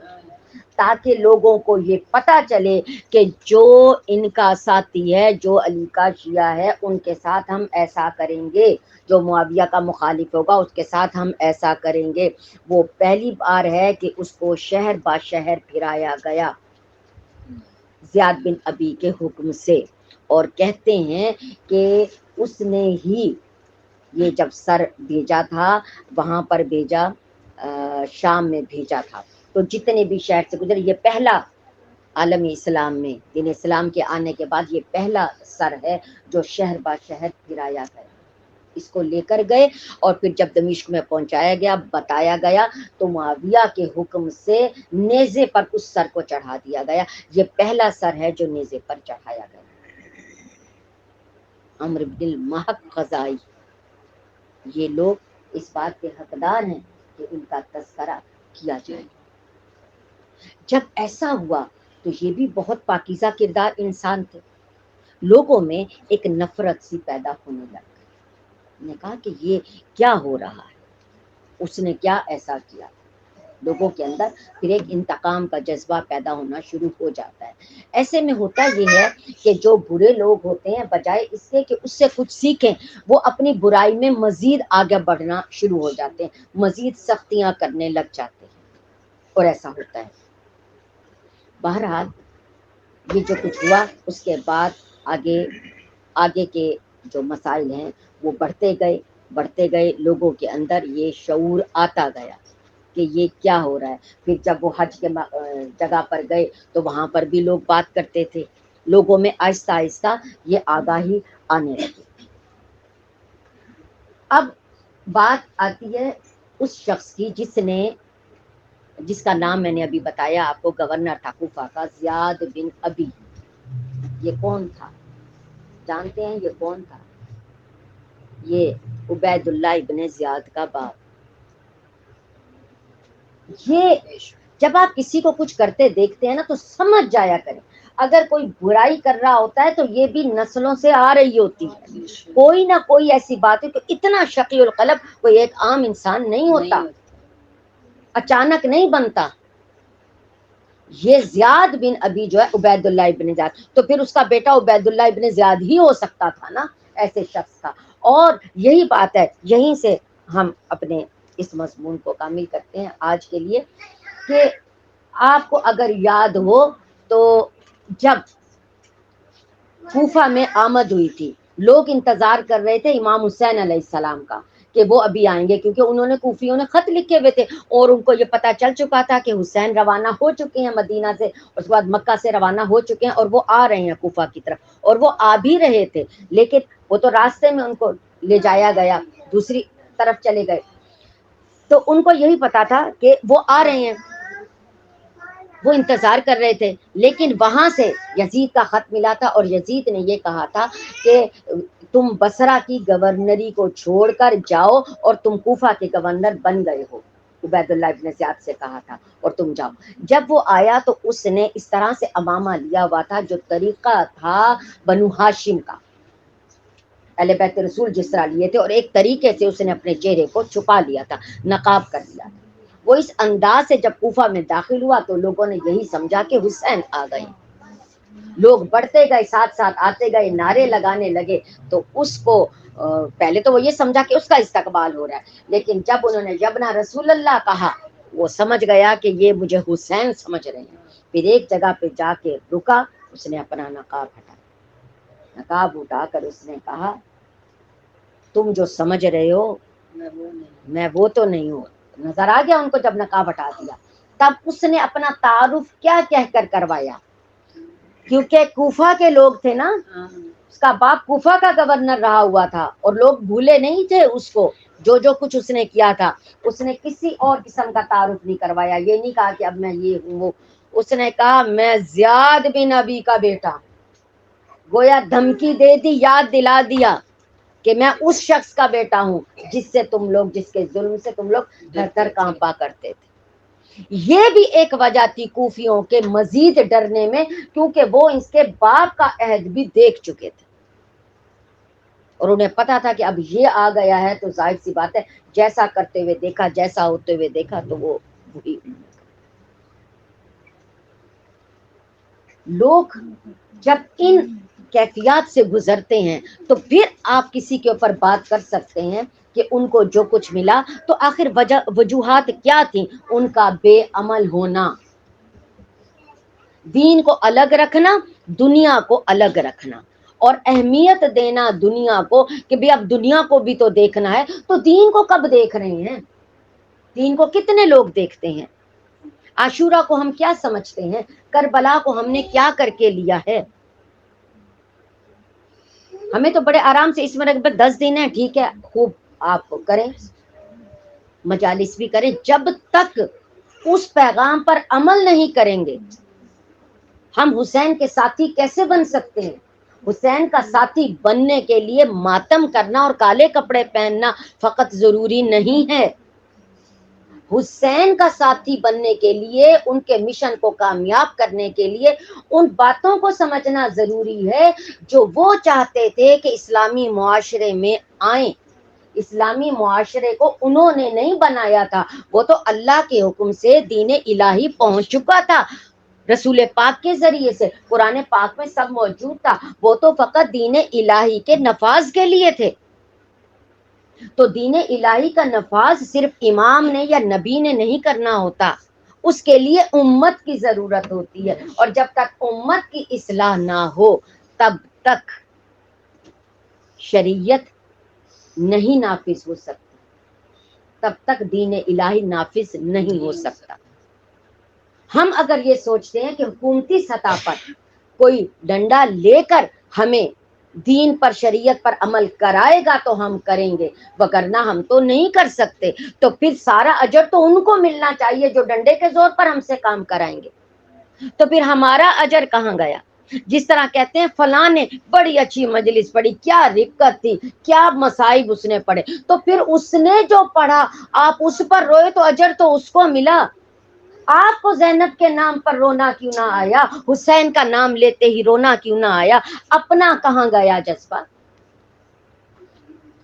تاکہ لوگوں کو یہ پتا چلے کہ جو ان کا ساتھی ہے، جو علی کا شیعہ ہے، ان کے ساتھ ہم ایسا کریں گے، جو معاویہ کا مخالف ہوگا اس کے ساتھ ہم ایسا کریں گے. وہ پہلی بار ہے کہ اس کو شہر با شہر پھرایا گیا زیاد بن ابی کے حکم سے. اور کہتے ہیں کہ اس نے ہی یہ جب سر بھیجا تھا، وہاں پر بھیجا، شام میں بھیجا تھا، تو جتنے بھی شہر سے گزرے، یہ پہلا عالمی اسلام میں، دین اسلام کے آنے کے بعد یہ پہلا سر ہے جو شہر با شہر پھرایا گیا. اس کو لے کر گئے، اور پھر جب دمشق میں پہنچایا گیا، بتایا گیا، تو معاویہ کے حکم سے نیزے پر اس سر کو چڑھا دیا گیا. یہ پہلا سر ہے جو نیزے پر چڑھایا گیا. عمرو بن المحق خزائی، یہ لوگ اس بات کے حقدار ہیں کہ ان کا تذکرہ کیا جائے. جب ایسا ہوا تو یہ بھی بہت پاکیزہ کردار انسان تھے. لوگوں میں ایک نفرت سی پیدا ہونے لگ گئی. نے کہا کہ یہ کیا ہو رہا ہے، اس نے کیا ایسا کیا. لوگوں کے اندر پھر ایک انتقام کا جذبہ پیدا ہونا شروع ہو جاتا ہے. ایسے میں ہوتا یہ ہے کہ جو برے لوگ ہوتے ہیں، بجائے اس سے کہ اس سے کچھ سیکھیں، وہ اپنی برائی میں مزید آگے بڑھنا شروع ہو جاتے ہیں، مزید سختیاں کرنے لگ جاتے ہیں، اور ایسا ہوتا ہے. بہرحال یہ جو کچھ ہوا، اس کے بعد آگے کے جو مسائل ہیں وہ بڑھتے گئے. لوگوں کے اندر یہ شعور آتا گیا کہ یہ کیا ہو رہا ہے. پھر جب وہ حج کے جگہ پر گئے تو وہاں پر بھی لوگ بات کرتے تھے. لوگوں میں آہستہ آہستہ یہ آگاہی آنے لگی. اب بات آتی ہے اس شخص کی جس کا نام میں نے ابھی بتایا آپ کو، گورنر تھا کوفہ کا، زیاد بن ابی. یہ کون تھا جانتے ہیں؟ یہ کون تھا؟ یہ عبید اللہ ابن زیاد کا باپ. یہ جب آپ کسی کو کچھ کرتے دیکھتے ہیں نا تو سمجھ جایا کریں، اگر کوئی برائی کر رہا ہوتا ہے تو یہ بھی نسلوں سے آ رہی ہوتی ہے. کوئی نہ کوئی ایسی بات ہے کہ اتنا شقی القلب کوئی ایک عام انسان نہیں ہوتا، اچانک نہیں بنتا. یہ زیاد بن ابی جو ہے عبید اللہ ابن زیاد، تو پھر اس کا بیٹا عبید اللہ ابن زیاد ہی ہو سکتا تھا نا، ایسے شخص کا. اور یہی بات ہے، یہیں سے ہم اپنے اس مضمون کو کامل کرتے ہیں آج کے لیے، کہ آپ کو اگر یاد ہو تو جب کوفہ میں آمد ہوئی تھی، لوگ انتظار کر رہے تھے امام حسین علیہ السلام کا کہ وہ ابھی آئیں گے، کیونکہ انہوں نے کوفیوں نے خط لکھے ہوئے تھے اور ان کو یہ پتا چل چکا تھا کہ حسین روانہ ہو چکے ہیں مدینہ سے، اس کے بعد مکہ سے روانہ ہو چکے ہیں اور وہ آ رہے ہیں کوفہ کی طرف. اور وہ آ بھی رہے تھے، لیکن وہ تو راستے میں ان کو لے جایا گیا، دوسری طرف چلے گئے. تو ان کو یہی پتا تھا کہ وہ آ رہے ہیں، وہ انتظار کر رہے تھے، لیکن وہاں سے یزید کا خط ملا تھا اور یزید نے یہ کہا تھا کہ تم بصرہ کی گورنری کو چھوڑ کر جاؤ اور تم کوفہ کے گورنر بن گئے ہو، عبید اللہ ابن زیاد سے کہا تھا، اور تم جاؤ۔ جب وہ آیا تو اس نے اس طرح سے عمامہ لیا ہوا تھا جو طریقہ تھا بنو ہاشم کا، اہل بیت رسول جس طرح لیے تھے، اور ایک طریقے سے اس نے اپنے چہرے کو چھپا لیا تھا، نقاب کر لیا تھا۔ وہ اس انداز سے جب کوفہ میں داخل ہوا تو لوگوں نے یہی سمجھا کہ حسین آ گئے، لوگ بڑھتے گئے، ساتھ ساتھ آتے گئے، نعرے لگانے لگے، تو اس کو پہلے تو وہ یہ سمجھا کہ اس کا استقبال ہو رہا ہے، لیکن جب انہوں نے یبنا رسول اللہ کہا وہ سمجھ گیا کہ یہ مجھے حسین سمجھ رہے ہیں۔ پھر ایک جگہ پہ جا کے رکا، اس نے اپنا نقاب ہٹایا، نقاب اٹھا کر اس نے کہا تم جو سمجھ رہے ہو میں وہ تو نہیں ہوں۔ نظر آ گیا ان کو جب نقاب ہٹا دیا، تب اس نے اپنا تعارف کیا کہہ کر کروایا، کیونکہ کوفہ کے لوگ تھے نا، اس کا باپ کوفہ کا گورنر رہا ہوا تھا اور لوگ بھولے نہیں تھے اس کو، جو کچھ اس نے کیا تھا۔ اس نے کسی اور قسم کا تعارف نہیں کروایا، یہ نہیں کہا کہ اب میں یہ ہوں وہ، اس نے کہا میں زیاد بن ابی کا بیٹا، گویا دھمکی دے دی، یاد دلا دیا کہ میں اس شخص کا بیٹا ہوں جس سے تم لوگ، جس کے ظلم سے تم لوگ تھر تھر کانپا کرتے تھے۔ یہ بھی ایک وجہ تھی کوفیوں کے مزید ڈرنے میں، کیونکہ وہ اس کے باپ کا عہد بھی دیکھ چکے تھے اور انہیں پتا تھا کہ اب یہ آ گیا ہے تو ظاہر سی بات ہے جیسا کرتے ہوئے دیکھا، جیسا ہوتے ہوئے دیکھا تو وہ وہی۔ لوگ جب ان کیفیات سے گزرتے ہیں تو پھر آپ کسی کے اوپر بات کر سکتے ہیں کہ ان کو جو کچھ ملا تو آخر وجوہات کیا تھیں، ان کا بے عمل ہونا، دین کو الگ رکھنا، دنیا کو الگ رکھنا، اور اہمیت دینا دنیا کو کہ بھی اب دنیا کو بھی تو دیکھنا ہے، تو دین کو کب دیکھ رہے ہیں؟ دین کو کتنے لوگ دیکھتے ہیں؟ عاشورہ کو ہم کیا سمجھتے ہیں؟ کربلا کو ہم نے کیا کر کے لیا ہے؟ ہمیں تو بڑے آرام سے اس میں 10 دن ہے، ٹھیک ہے، خوب آپ کریں، مجالس بھی کریں، جب تک اس پیغام پر عمل نہیں کریں گے ہم حسین کے ساتھی کیسے بن سکتے ہیں؟ حسین کا ساتھی بننے کے لیے ماتم کرنا اور کالے کپڑے پہننا فقط ضروری نہیں ہے، حسین کا ساتھی بننے کے لیے، ان کے مشن کو کامیاب کرنے کے لیے ان باتوں کو سمجھنا ضروری ہے جو وہ چاہتے تھے کہ اسلامی معاشرے میں آئیں۔ اسلامی معاشرے کو انہوں نے نہیں بنایا تھا، وہ تو اللہ کے حکم سے دین الہی پہنچ چکا تھا، رسول پاک کے ذریعے سے قرآن پاک میں سب موجود تھا، وہ تو فقط دین الہی کے نفاذ کے لیے تھے۔ تو دین الہی کا نفاذ صرف امام نے یا نبی نے نہیں کرنا ہوتا، اس کے لیے امت کی ضرورت ہوتی ہے، اور جب تک امت کی اصلاح نہ ہو تب تک شریعت نہیں نافذ ہو سکتی، تب تک دین الہی نافذ نہیں ہو سکتا۔ ہم اگر یہ سوچتے ہیں کہ حکومتی سطح پر کوئی ڈنڈا لے کر ہمیں دین پر، شریعت پر عمل کرائے گا تو ہم کریں گے، وگرنہ ہم تو نہیں کر سکتے، تو پھر سارا اجر تو ان کو ملنا چاہیے جو ڈنڈے کے زور پر ہم سے کام کرائیں گے، تو پھر ہمارا اجر کہاں گیا؟ جس طرح کہتے ہیں فلاں نے بڑی اچھی مجلس پڑھی، کیا رکت تھی، کیا مصائب اس نے پڑھے، تو پھر اس نے جو پڑھا آپ اس پر روئے تو اجر تو اس کو ملا۔ آپ کو زینب کے نام پر رونا کیوں نہ آیا؟ حسین کا نام لیتے ہی رونا کیوں نہ آیا؟ اپنا کہاں گیا جذبہ؟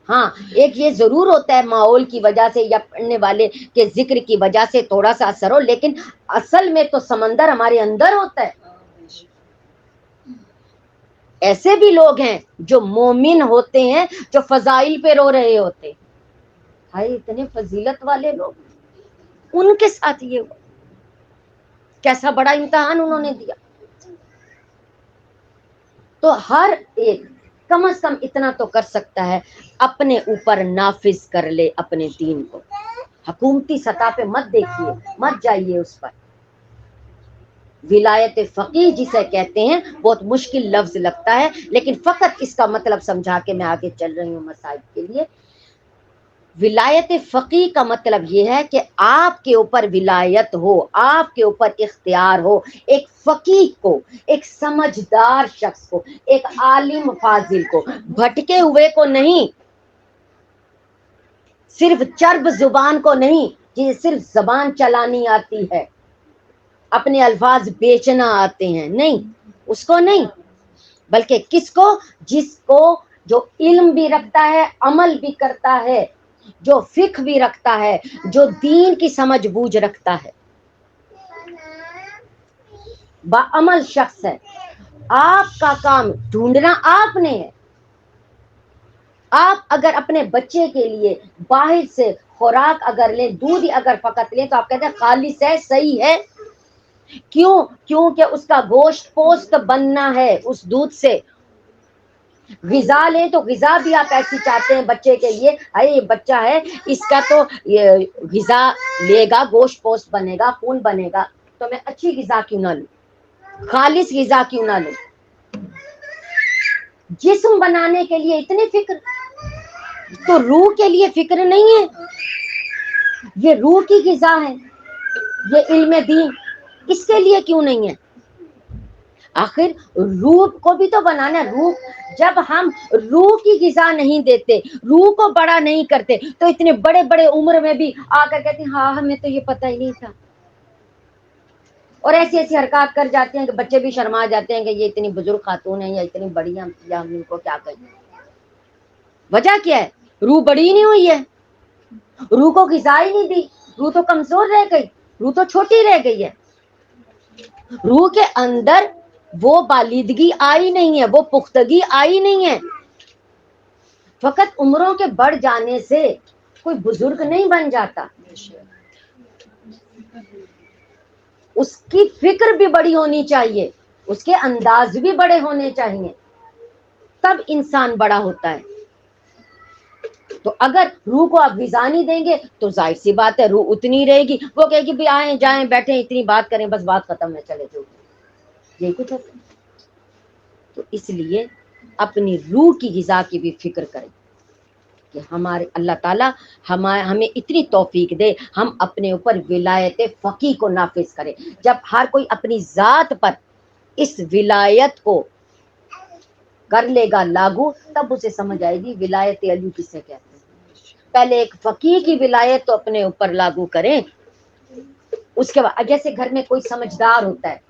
ہاں ایک یہ ضرور ہوتا ہے ماحول کی وجہ سے یا پڑھنے والے کے ذکر کی وجہ سے تھوڑا سا اثر ہو، لیکن اصل میں تو سمندر ہمارے اندر ہوتا ہے۔ ایسے بھی لوگ ہیں جو مومن ہوتے ہیں جو فضائل پہ رو رہے ہوتے، ہائے اتنے فضیلت والے لوگ، ان کے ساتھ یہ ہوا، کیسا بڑا امتحان انہوں نے دیا۔ تو ہر ایک کم از کم اتنا تو کر سکتا ہے، اپنے اوپر نافذ کر لے اپنے دین کو، حکومتی سطح پہ مت دیکھیے، مت جائیے اس پر۔ ولایت فقیہ جسے کہتے ہیں بہت مشکل لفظ لگتا ہے، لیکن فقط اس کا مطلب سمجھا کے میں آگے چل رہی ہوں مسائل کے لیے۔ ولایت فقیہ کا مطلب یہ ہے کہ آپ کے اوپر ولایت ہو، آپ کے اوپر اختیار ہو، ایک فقیہ کو، ایک سمجھدار شخص کو، ایک عالم فاضل کو، بھٹکے ہوئے کو نہیں، صرف چرب زبان کو نہیں، جسے صرف زبان چلانی آتی ہے، اپنے الفاظ بیچنا آتے ہیں، نہیں، اس کو نہیں، بلکہ کس کو؟ جس کو جو علم بھی رکھتا ہے، عمل بھی کرتا ہے، جو فقہ بھی رکھتا ہے، جو دین کی سمجھ بوجھ رکھتا ہے، باعمل شخص ہے۔ آپ کا کام ڈھونڈنا آپ نے ہے۔ آپ اگر اپنے بچے کے لیے باہر سے خوراک اگر لیں، دودھ اگر فقط لیں، تو آپ کہتے ہیں خالص ہے، صحیح ہے، کیوں؟ کیونکہ اس کا گوشت پوست بننا ہے اس دودھ سے۔ غذا لیں تو غذا بھی آپ ایسی چاہتے ہیں بچے کے لیے، ارے یہ بچہ ہے، اس کا تو یہ غذا لے گا، گوشت پوست بنے گا، خون بنے گا، تو میں اچھی غذا کیوں نہ لوں، خالص غذا کیوں نہ لوں؟ جسم بنانے کے لیے اتنی فکر، تو روح کے لیے فکر نہیں ہے؟ یہ روح کی غذا ہے، یہ علم دین، اس کے لیے کیوں نہیں ہے؟ آخر روح کو بھی تو بنانا ہے۔ روح، جب ہم روح کی غذا نہیں دیتے، روح کو بڑا نہیں کرتے، تو اتنے بڑے بڑے عمر میں بھی آ کر کہتے ہیں ہاں ہمیں تو یہ پتہ ہی نہیں تھا، اور ایسی ایسی حرکات کر جاتے ہیں کہ بچے بھی شرما جاتے ہیں کہ یہ اتنی بزرگ خاتون ہیں یا اتنی بڑی ہیں، یا ہم ان کو کیا کہیں۔ وجہ کیا ہے؟ روح بڑی نہیں ہوئی ہے، روح کو غذا ہی نہیں دی، روح تو کمزور رہ گئی، روح تو چھوٹی رہ گئی ہے، روح کے اندر وہ بالیدگی آئی نہیں ہے، وہ پختگی آئی نہیں ہے۔ فقط عمروں کے بڑھ جانے سے کوئی بزرگ نہیں بن جاتا، اس کی فکر بھی بڑی ہونی چاہیے، اس کے انداز بھی بڑے ہونے چاہیے، تب انسان بڑا ہوتا ہے۔ تو اگر روح کو آپ غذا نہیں دیں گے تو ظاہر سی بات ہے روح اتنی رہے گی، وہ کہے گی بھی آئیں جائیں بیٹھیں اتنی بات کریں بس بات ختم ہے چلے جو، یہی کچھ ہوتا ہے۔ تو اس لیے اپنی روح کی غذا کی بھی فکر کریں کہ ہمارے اللہ تعالیٰ ہمیں اتنی توفیق دے ہم اپنے اوپر ولایت فقیہ کو نافذ کریں۔ جب ہر کوئی اپنی ذات پر اس ولایت کو کر لے گا لاگو، تب اسے سمجھ آئے گی ولایت علی کسے کہتے ہیں۔ پہلے ایک فقیہ کی ولایت تو اپنے اوپر لاگو کریں، اس کے بعد جیسے گھر میں کوئی سمجھدار ہوتا ہے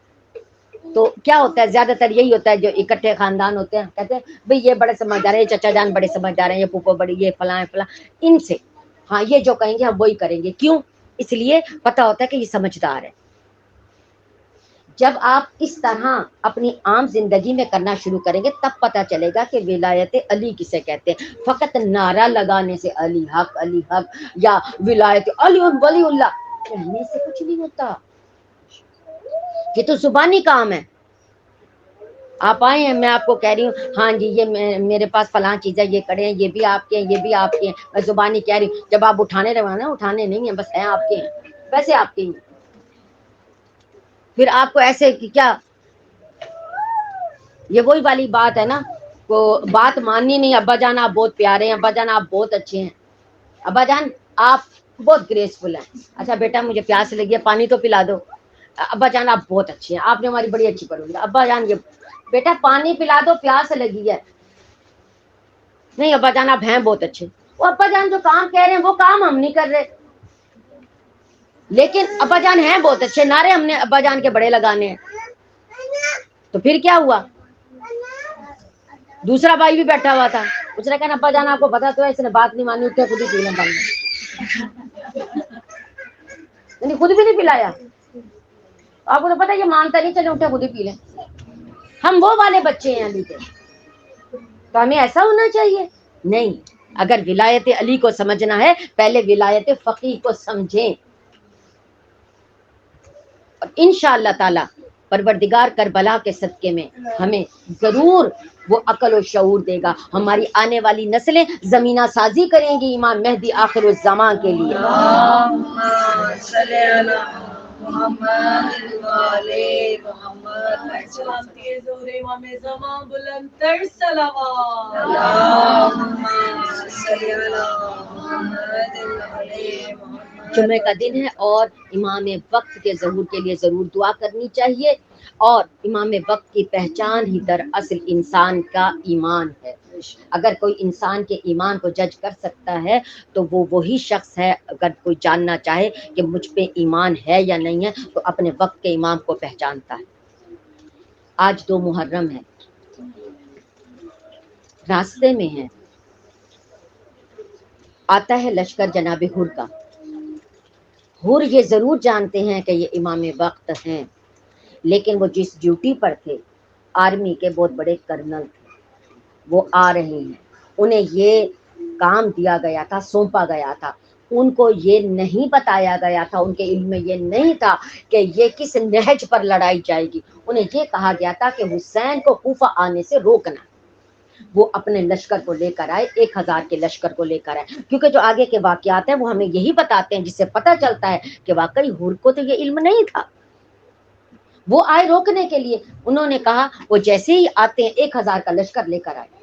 تو کیا ہوتا ہے، زیادہ تر یہی ہوتا ہے جو اکٹھے خاندان ہوتے ہیں، کہتے ہیں بھئی یہ بڑے سمجھدار ہیں، یہ چچا جان بڑے سمجھدار ہیں، یہ پھوپھو بڑی، یہ فلاں فلاں، ان سے ہاں یہ جو کہیں گے ہم وہی کریں گے، کیوں؟ اس لیے پتہ ہوتا ہے کہ یہ سمجھدار ہے۔ جب آپ اس طرح اپنی عام زندگی میں کرنا شروع کریں گے تب پتہ چلے گا کہ ولایت علی کسے کہتے ہیں۔ فقط نعرہ لگانے سے علی حق یا ولایت علی ولی اللہ کہنے سے کچھ نہیں ہوتا، یہ تو زبانی کام ہے۔ آپ آئے ہیں، میں آپ کو کہہ رہی ہوں ہاں جی یہ میرے پاس فلاں چیز ہے، یہ کڑے ہیں، یہ بھی آپ کے ہیں، یہ بھی آپ کے ہیں، میں زبانی کہہ رہی ہوں، جب آپ اٹھانے رہوانا اٹھانے نہیں ہیں، بس ہیں آپ کے ہیں، ویسے آپ کے ہیں۔ پھر آپ کو ایسے کہ کیا، یہ وہی والی بات ہے نا، وہ بات ماننی نہیں، ابا جان آپ بہت پیارے ہیں، ابا جان آپ بہت اچھے ہیں، ابا جان آپ بہت گریسفل ہیں، اچھا بیٹا مجھے پیاس لگی ہے پانی تو پلا دو، ابا جان آپ بہت اچھے ہیں، آپ نے ہماری بڑی اچھی پرورش، ابا جان یہ بیٹا پانی پلا دو پیاس لگی ہے، نہیں ابا جان آپ ہیں بہت اچھے، وہ ابا جان جو کام کہہ رہے ہیں وہ کام ہم نہیں کر رہے، لیکن ابا جان ہیں بہت اچھے، نعرے ہم نے ابا جان کے بڑے لگانے ہیں۔ تو پھر کیا ہوا، دوسرا بھائی بھی بیٹھا ہوا تھا، اس نے کہا ابا جان آپ کو پتا تو ہے اس نے بات نہیں مانی، اٹھ کے خود ہی پی لیں پانی، خود بھی نہیں پلایا، آپ کو تو پتا یہ مانتا نہیں، چلے اٹھے خود ہی پی لیں۔ ہم وہ والے بچے ہیں علی کے، تو ہمیں ایسا ہونا چاہیے نہیں۔ اگر ولایت علی کو سمجھنا ہے پہلے ولایت فقیہ کو سمجھیں، اور انشاءاللہ تعالی پروردگار کربلا کے صدقے میں ہمیں ضرور وہ عقل و شعور دے گا، ہماری آنے والی نسلیں زمینہ سازی کریں گی امام مہدی آخر الزمان کے لیے۔ اللہم صلی علی محمد وعلی محمد، اسلام کے زور امام زمان بلند تر صلوات۔ اللہم صلی علی جمعے کا دن ہے اور امام وقت کے ظہور کے لیے ضرور دعا کرنی چاہیے، اور امام وقت کی پہچان ہی دراصل انسان کا ایمان ہے۔ اگر کوئی انسان کے ایمان کو جج کر سکتا ہے تو وہ وہی شخص ہے۔ اگر کوئی جاننا چاہے کہ مجھ پہ ایمان ہے یا نہیں ہے تو اپنے وقت کے امام کو پہچانتا ہے۔ آج 2 محرم ہے، راستے میں ہے، آتا ہے لشکر جناب حر کا۔ حر یہ ضرور جانتے ہیں کہ یہ امام وقت ہیں، لیکن وہ جس ڈیوٹی پر تھے، آرمی کے بہت بڑے کرنل تھے، وہ آ رہے ہیں، انہیں یہ کام دیا گیا تھا، سونپا گیا تھا، ان کو یہ نہیں بتایا گیا تھا، ان کے علم میں یہ نہیں تھا کہ یہ کس نہج پر لڑائی جائے گی۔ انہیں یہ کہا گیا تھا کہ حسین کو کوفہ آنے سے روکنا۔ وہ اپنے لشکر کو لے کر آئے، 1000 کے لشکر کو لے کر آئے، کیونکہ جو آگے کے واقعات ہیں وہ ہمیں یہی بتاتے ہیں، جس سے پتہ چلتا ہے کہ واقعی حر کو تو یہ علم نہیں تھا۔ وہ آئے روکنے کے لیے، انہوں نے کہا، وہ جیسے ہی آتے ہیں 1000 کا لشکر لے کر آئے۔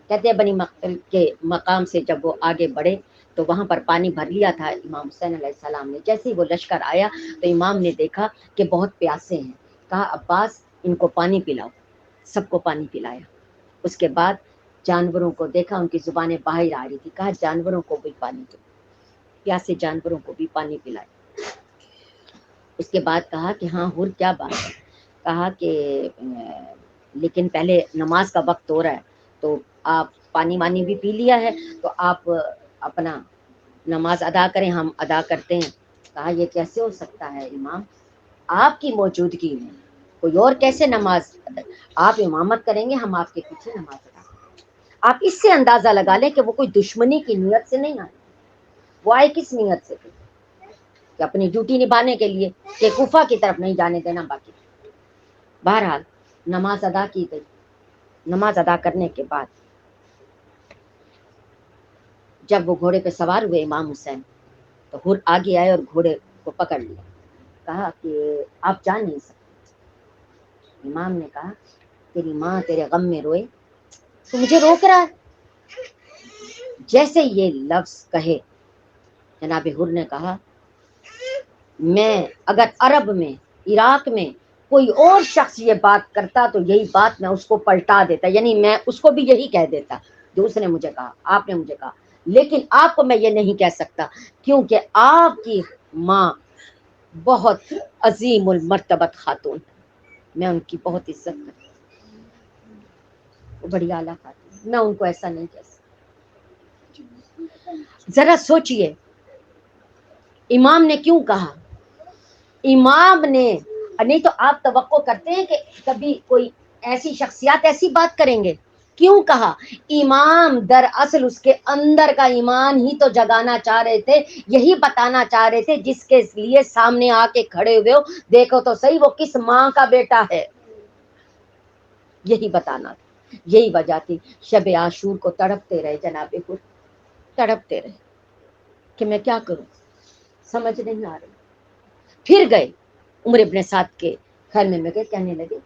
کہتے ہیں بنی مقتل کے مقام سے جب وہ آگے بڑھے تو وہاں پر پانی بھر لیا تھا امام حسین علیہ السلام نے۔ جیسے ہی وہ لشکر آیا تو امام نے دیکھا کہ بہت پیاسے ہیں، کہا عباس ان کو پانی پلاؤ، سب کو پانی پلایا۔ اس کے بعد جانوروں کو دیکھا، ان کی زبانیں باہر آ رہی تھی، کہا جانوروں کو بھی پانی دو، پیاسے جانوروں کو بھی پانی پلائے۔ اس کے بعد کہا کہ ہاں حر کیا بات ہے، کہا کہ لیکن پہلے نماز کا وقت ہو رہا ہے، تو آپ پانی وانی بھی پی لیا ہے تو آپ اپنا نماز ادا کریں، ہم ادا کرتے ہیں۔ کہا یہ کیسے ہو سکتا ہے امام، آپ کی موجودگی میں کوئی اور کیسے نماز، آپ امامت کریں گے، ہم آپ کے پیچھے نماز ادا کریں گے۔ آپ اس سے اندازہ لگا لیں کہ وہ کوئی دشمنی کی نیت سے نہیں آئے، وہ آئے کس نیت سے تھے کہ اپنی ڈیوٹی نبھانے کے لیے، کہ کوفہ کی طرف نہیں جانے دینا باقی۔ بہرحال نماز ادا کی گئی۔ نماز ادا کرنے کے بعد جب وہ گھوڑے پہ سوار ہوئے امام حسین تو حر آگے آئے اور گھوڑے کو پکڑ لیا، کہا کہ آپ جا نہیں سکتے۔ امام نے کہا تیری ماں تیرے غم میں روئے، تو مجھے روک رہا ہے۔ جیسے یہ لفظ کہے جناب حر نے کہا میں اگر عرب میں، عراق میں کوئی اور شخص یہ بات کرتا تو یہی بات میں اس کو پلٹا دیتا، یعنی میں اس کو بھی یہی کہہ دیتا جو اس نے مجھے کہا، آپ نے مجھے کہا، لیکن آپ کو میں یہ نہیں کہہ سکتا کیونکہ آپ کی ماں بہت عظیم المرتبت خاتون ہے، میں ان کی بہت عزت کرتی ہوں، وہ بڑی اعلیٰ خاتون، میں ان کو ایسا نہیں کہہ سکتا۔ ذرا سوچئے امام نے کیوں کہا؟ امام نے نہیں تو آپ توقع کرتے ہیں کہ کبھی کوئی ایسی شخصیات ایسی بات کریں گے، کیوں کہا؟ امام دراصل اس کے اندر کا ایمان ہی تو جگانا چاہ رہے تھے، یہی بتانا چاہ رہے تھے جس کے لیے سامنے آ کے کھڑے ہوئے ہو، دیکھو تو صحیح وہ کس ماں کا بیٹا ہے، یہی بتانا تھا، یہی وجہ تھی۔ شب عاشور کو تڑپتے رہے جناب حر، تڑپتے رہے کہ میں کیا کروں، سمجھ نہیں آ رہی۔ پھر گئے عمر ابن سعد کے خیمے میں گئے، کہنے لگے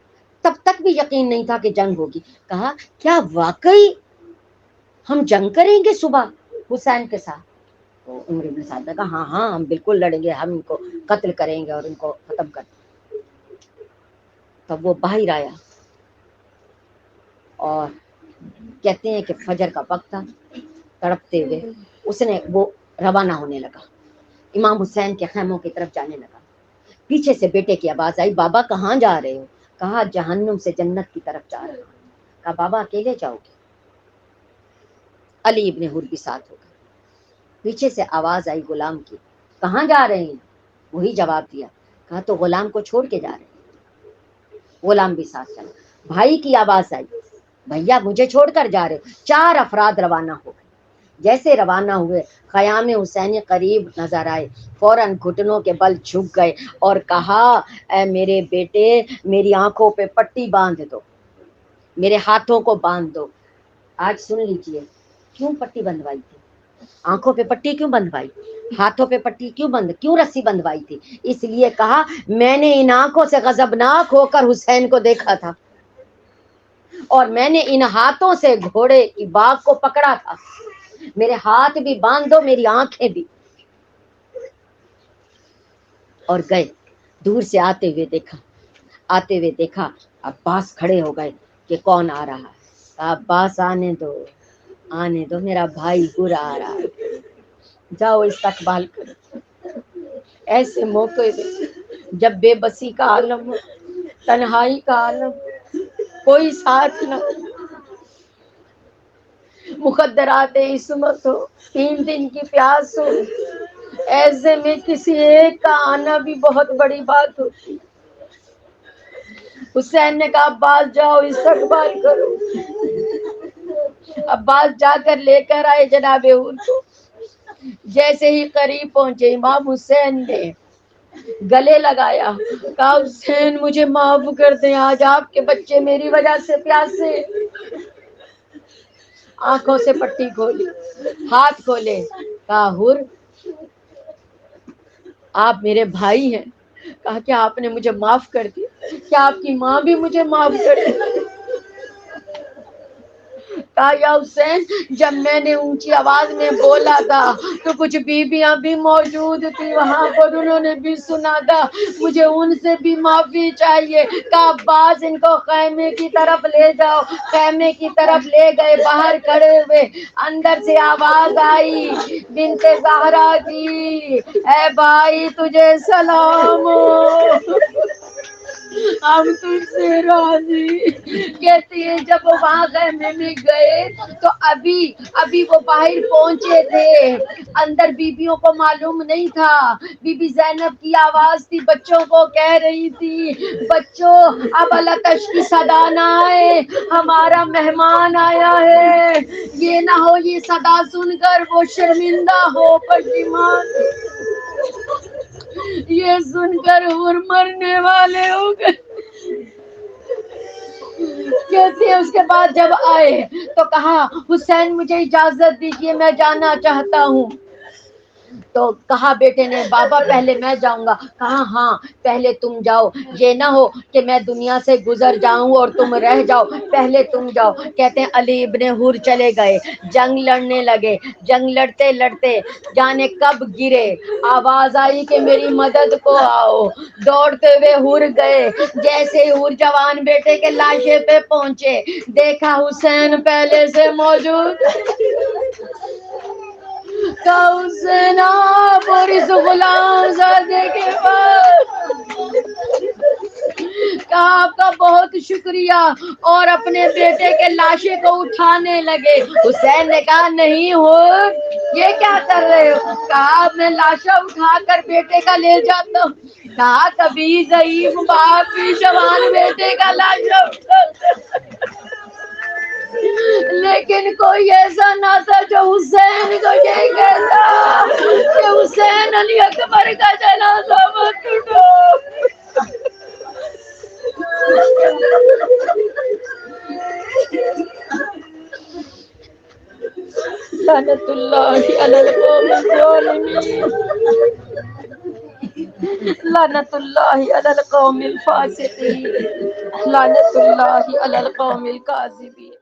تب تک بھی یقین نہیں تھا کہ جنگ ہوگی، کہا کیا واقعی ہم جنگ کریں گے صبح حسین کے ساتھ؟ تو عمر ابن سعد نے کہا ہاں ہاں ہم بالکل لڑیں گے، ہم ان کو قتل کریں گے اور ان کو ختم کر دیں گے۔ تب وہ باہر آیا اور کہتے ہیں کہ فجر کا وقت تھا، تڑپتے ہوئے اس نے وہ روانہ ہونے لگا، امام حسین کے خیموں کی طرف جانے لگا۔ پیچھے سے بیٹے کی آواز آئی، بابا کہاں جا رہے ہو؟ کہا جہنم سے جنت کی طرف جا رہا ہوں۔ کہا بابا اکیلے جاؤ گے؟ علی ابن حر بھی ساتھ ہو گئے۔ پیچھے سے آواز آئی غلام کی، کہاں جا رہے ہیں؟ وہی جواب دیا، کہا تو غلام کو چھوڑ کے جا رہے ہیں۔ غلام بھی ساتھ چلا۔ بھائی کی آواز آئی، بھیا مجھے چھوڑ کر جا رہے ہو؟ 4 افراد روانہ ہو گئے۔ جیسے روانہ ہوئے خیام حسینی قریب نظر آئے، فوراً گھٹنوں کے بل جھک گئے اور کہا اے میرے بیٹے میری آنکھوں پہ پٹی باندھ دو، میرے ہاتھوں کو باندھ دو۔ آج سن لیجئے کیوں پٹی بندھوائی تھی، آنکھوں پہ پٹی کیوں بندھوائی، ہاتھوں پہ پٹی کیوں رسی بندھوائی تھی؟ اس لیے کہا میں نے ان آنکھوں سے غضبناک ہو کر حسین کو دیکھا تھا، اور میں نے ان ہاتھوں سے گھوڑے کی باغ کو پکڑا تھا، میرے ہاتھ بھی باندھ دو، میری آنکھیں بھی. اور گئے. دور سے آتے ہوئے دیکھا عباس کھڑے ہو گئے کہ کون آ رہا ہے. عباس آنے دو میرا بھائی برا آ رہا ہے، جاؤ استقبال کرو. ایسے موقع دے جب بے بسی کا عالم ہو، تنہائی کا عالم، کوئی ساتھ نہ، مخدرات عصمت ہو، 3 دن کی پیاس ہو، ایسے میں کسی ایک کا آنا بھی بہت بڑی بات ہوتی. حسین نے کہا عباس جاؤ استقبال کرو. عباس جا کر لے کر آئے جناب حور کو. جیسے ہی قریب پہنچے امام حسین نے گلے لگایا، کہا حسین مجھے معاف کر دیں، آج آپ کے بچے میری وجہ سے پیاسے. آنکھوں سے پٹی کھولی، ہاتھ کھولے، کہا حور آپ میرے بھائی ہیں. کہا کہ آپ نے مجھے معاف کر دی، کیا آپ کی ماں بھی مجھے معاف کر دی؟ کہا یا حسین جب میں نے اونچی آواز میں بولا تھا تو کچھ بیویاں بھی موجود تھی وہاں پر، انہوں نے بھی سنا تھا، مجھے ان سے بھی معافی چاہیے. کہا عباس ان کو خیمے کی طرف لے جاؤ. خیمے کی طرف لے گئے، باہر کھڑے ہوئے، اندر سے آواز آئی بنت زہرا کی، اے بھائی تجھے سلام ہو، ہم تجھ سے راضی. کہتی ہے جب وہ وہاں خیمے میں گئے تو ابھی وہ باہر پہنچے تھے، اندر بیویوں کو معلوم نہیں تھا. بی بی زینب کی آواز تھی، بچوں کو کہہ رہی تھی بچوں اب اللہ تشکی صدا نہ آئے، ہمارا مہمان آیا ہے. یہ نہ ہو یہ صدا سن کر وہ شرمندہ ہو پشیمان، یہ سن کر حور مرنے والے ہو گئے. کہتی ہے اس کے بعد جب آئے تو کہا حسین مجھے اجازت دیجیے میں جانا چاہتا ہوں. تو کہا بیٹے نے بابا پہلے میں جاؤں گا. کہا ہاں پہلے تم جاؤ، یہ نہ ہو کہ میں دنیا سے گزر جاؤں اور تم رہ جاؤ، پہلے تم جاؤ. کہتے ہیں علی ابن حور چلے گئے، جنگ لڑنے لگے. جنگ لڑتے لڑتے جانے کب گرے، آواز آئی کہ میری مدد کو آؤ. دوڑتے ہوئے حور گئے. جیسے حور جوان بیٹے کے لاشے پہ پہنچے، دیکھا حسین پہلے سے موجود. کہا حسین آپ اور اس غلام زادے کے بعد، کہا آپ کا بہت شکریہ، اور اپنے بیٹے کے لاشے کو اٹھانے لگے. حسین نے کہا نہیں ہو یہ کیا کر رہے ہو؟ کہا میں لاشا اٹھا کر بیٹے کا لے جاتا ہوں. کہا کبھی ضعیف باپ بھی جوان بیٹے کا لاشا اٹھاتا، لیکن کوئی ایسا نہ تھا جو حسین کو یہ کہتا کہ حسین علی اکبر کا جنازہ مت اٹھاؤ. لعنت اللہ علی القوم الظالمین، لعنت اللہ علی القوم الفاسقین، لعنت اللہ علی القوم الکاذبین.